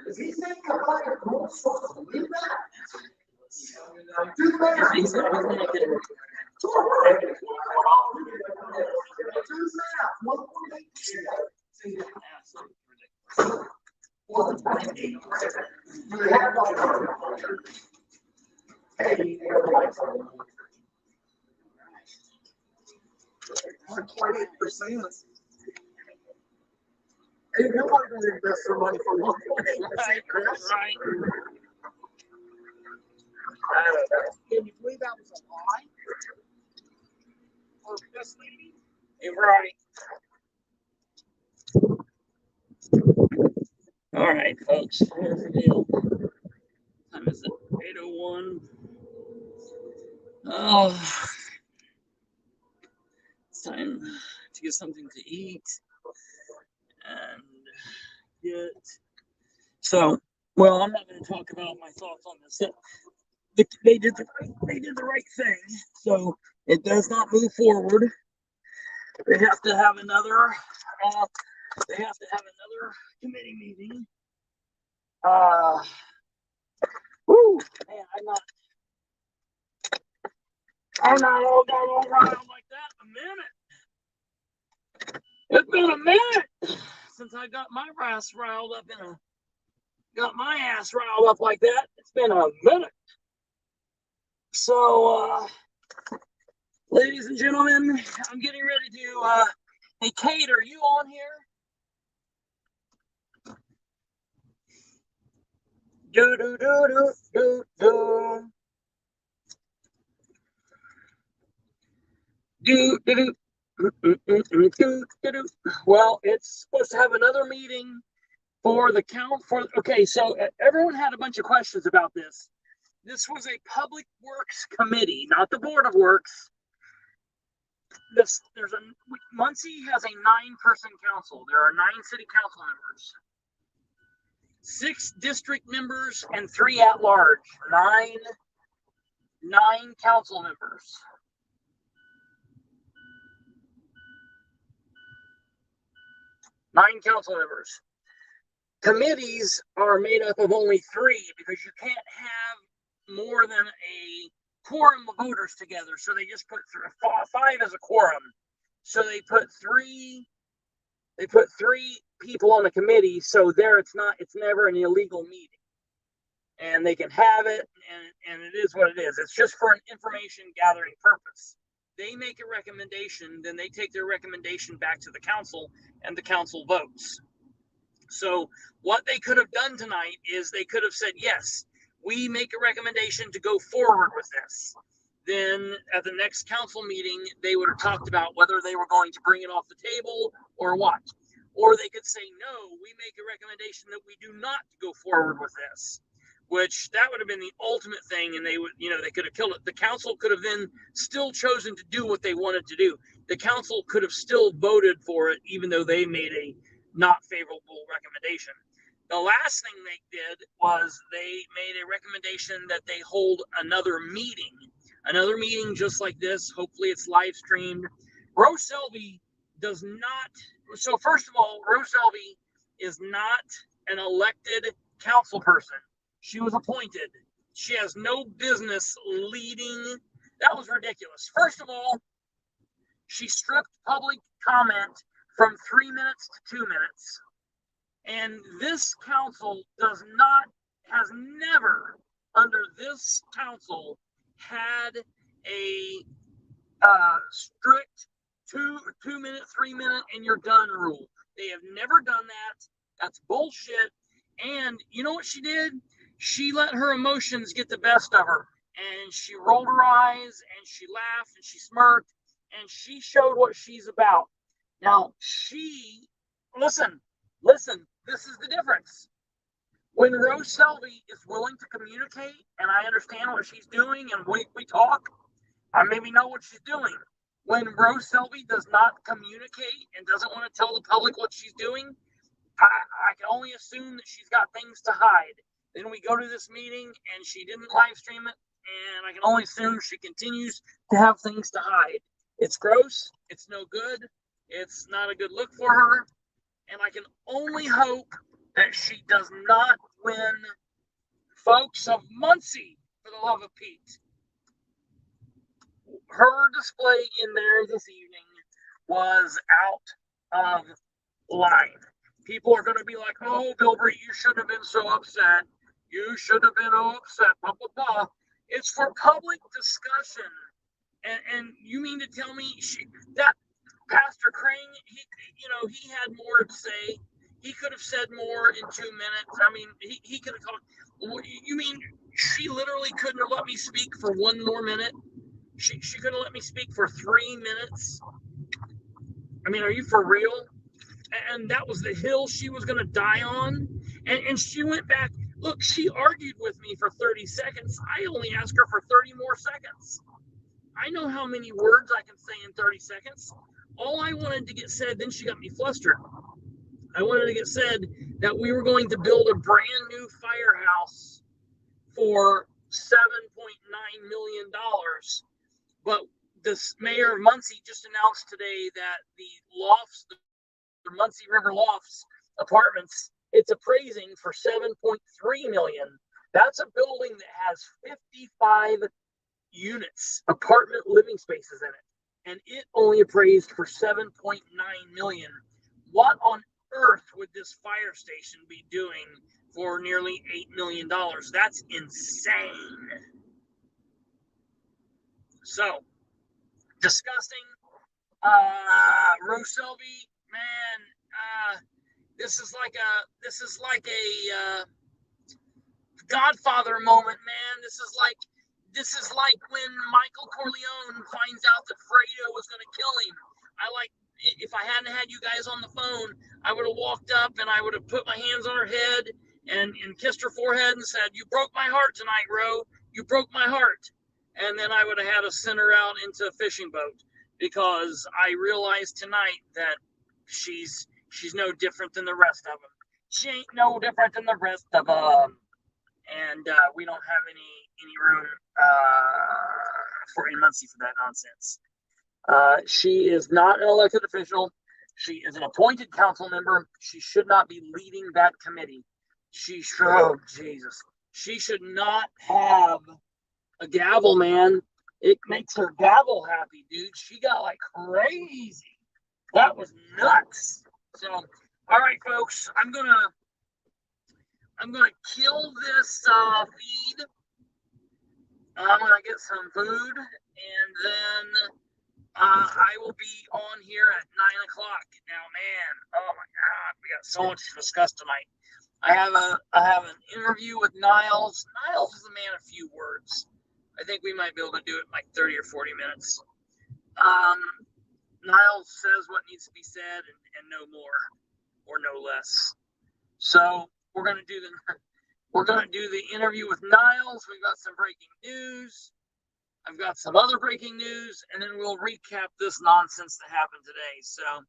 Is he saying about your goal supposed to believe that? Do that. He's not gonna get it. Do that. 1.8%. You have hey, 1.8%. Hey, nobody gonna invest their money for 1.8%, Chris. Right. Can you believe that was a lie? Or misleading? Right. All right, folks. Here's the deal. Time is it? 8:01. Oh, it's time to get something to eat and get. So, well, I'm not going to talk about my thoughts on this. They did the right thing. So it does not move forward. They have to have another. Committee meeting. Woo, man, I'm not all got all riled like that in a minute. It's been a minute since I got my ass riled up like that. It's been a minute. So, ladies and gentlemen, I'm getting ready to, hey, Kate, are you on here? Do do do do do do. Do do do. Well, it's supposed to have another meeting for the count for. Okay, so everyone had a bunch of questions about this. This was a public works committee, not the board of works. Muncie has a 9-person council. There are 9 city council members. 6 district members and 3 at large. 9 council members. Nine council members. Committees are made up of only 3 because you can't have more than a quorum of voters together. So they just put 5 as a quorum. So they put 3 people on the committee, so it's never an illegal meeting, and they can have it, and it is what it is. It's just for an information gathering purpose. They make a recommendation, then they take their recommendation back to the council, and the council votes. So what they could have done tonight is they could have said, yes, we make a recommendation to go forward with this. Then at the next council meeting, they would have talked about whether they were going to bring it off the table or what. Or they could say, no, we make a recommendation that we do not go forward with this, which that would have been the ultimate thing. And they would, they could have killed it. The council could have then still chosen to do what they wanted to do. The council could have still voted for it, even though they made a not favorable recommendation. The last thing they did was they made a recommendation that they hold another meeting another meeting just like this. Hopefully it's live streamed. Rose Selvey does not, so first of all, Rose Selvey is not an elected council person. She was appointed. She has no business leading. That was ridiculous. First of all, she stripped public comment from 3 minutes to 2 minutes. And this council has never, under this council, had a strict 2 minute, 3 minute, and you're done rule. They have never done that. That's bullshit. And you know what she did? She let her emotions get the best of her. And she rolled her eyes, and she laughed, and she smirked, and she showed what she's about. Now, listen, this is the difference. When Rose Selvey is willing to communicate, and I understand what she's doing, and we talk, I maybe know what she's doing. When Rose Selvey does not communicate and doesn't want to tell the public what she's doing, I can only assume that she's got things to hide. Then we go to this meeting, and she didn't live stream it, and I can only assume she continues to have things to hide. It's gross. It's no good. It's not a good look for her. And I can only hope that she does not win folks of Muncie, for the love of Pete. Her display in there this evening was out of line. People are going to be like, oh, Bilbrey, you shouldn't have been so upset. You should have been upset, blah, blah, blah. It's for public discussion. And you mean to tell me that Pastor Crane, he had more to say. He could have said more in 2 minutes. I mean, he could have talked. You mean she literally couldn't have let me speak for 1 more minute? She could have let me speak for 3 minutes? I mean, are you for real? And that was the hill she was going to die on? And she went back. Look, she argued with me for 30 seconds. I only asked her for 30 more seconds. I know how many words I can say in 30 seconds. All I wanted to get said, then she got me flustered. I wanted to get said that we were going to build a brand new firehouse for $7.9 million. But this mayor of Muncie just announced today that the lofts, the Muncie River Lofts apartments, it's appraising for $7.3 million. That's a building that has 55 units, apartment living spaces in it. And it only appraised for $7.9 million. What on earth would this fire station be doing for nearly $8 million? That's insane. So, disgusting. Rose Selvey, man, this is like a Godfather moment, man. This is like when Michael Corleone finds out that THERETO was going to kill him. If I hadn't had you guys on the phone, I would have walked up and I would have put my hands on her head and kissed her forehead and said, "You broke my heart tonight, Ro. You broke my heart." And then I would have had to send her out into a fishing boat, because I realized tonight that she's no different than the rest of them. She ain't no different than the rest of them. And we don't have any room in Muncie for that nonsense. She is not an elected official. She is an appointed council member. She should not be leading that committee. She should not have a gavel, man. It makes her gavel happy, dude. She got like crazy. That was nuts. So, all right, folks, I'm gonna kill this feed. I'm gonna get some food, and then I will be on here at 9 o'clock. Now, man, oh my God, we got so much to discuss tonight. I have an interview with Niles. Niles is a man of few words. I think we might be able to do it in like 30 or 40 minutes. Niles says what needs to be said and no more or no less. So we're gonna do the interview with Niles. We've got some breaking news. I've got some other breaking news, and then we'll recap this nonsense that happened today. So,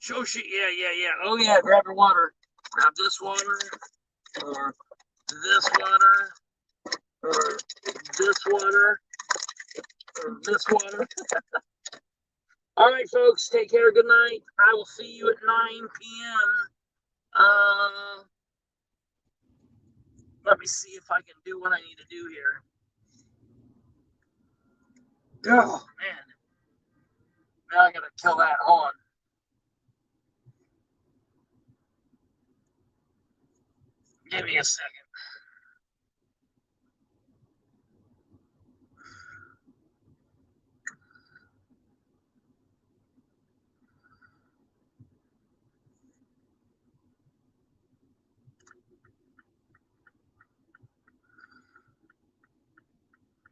Shoshi, yeah. Oh yeah, grab your water. Grab this water, or this water, or this water. or this water. All right, folks, take care. Good night. I will see you at 9 p.m. Let me see if I can do what I need to do here. Oh, man. Now I gotta kill that. Hold on. Give me a second.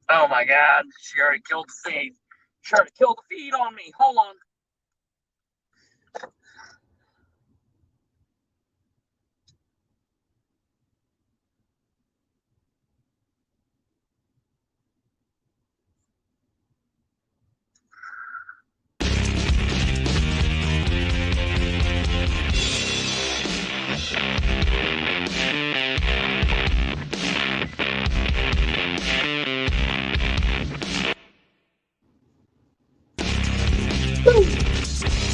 Oh my God, she already killed the feed. She already killed the feed on me. Hold on.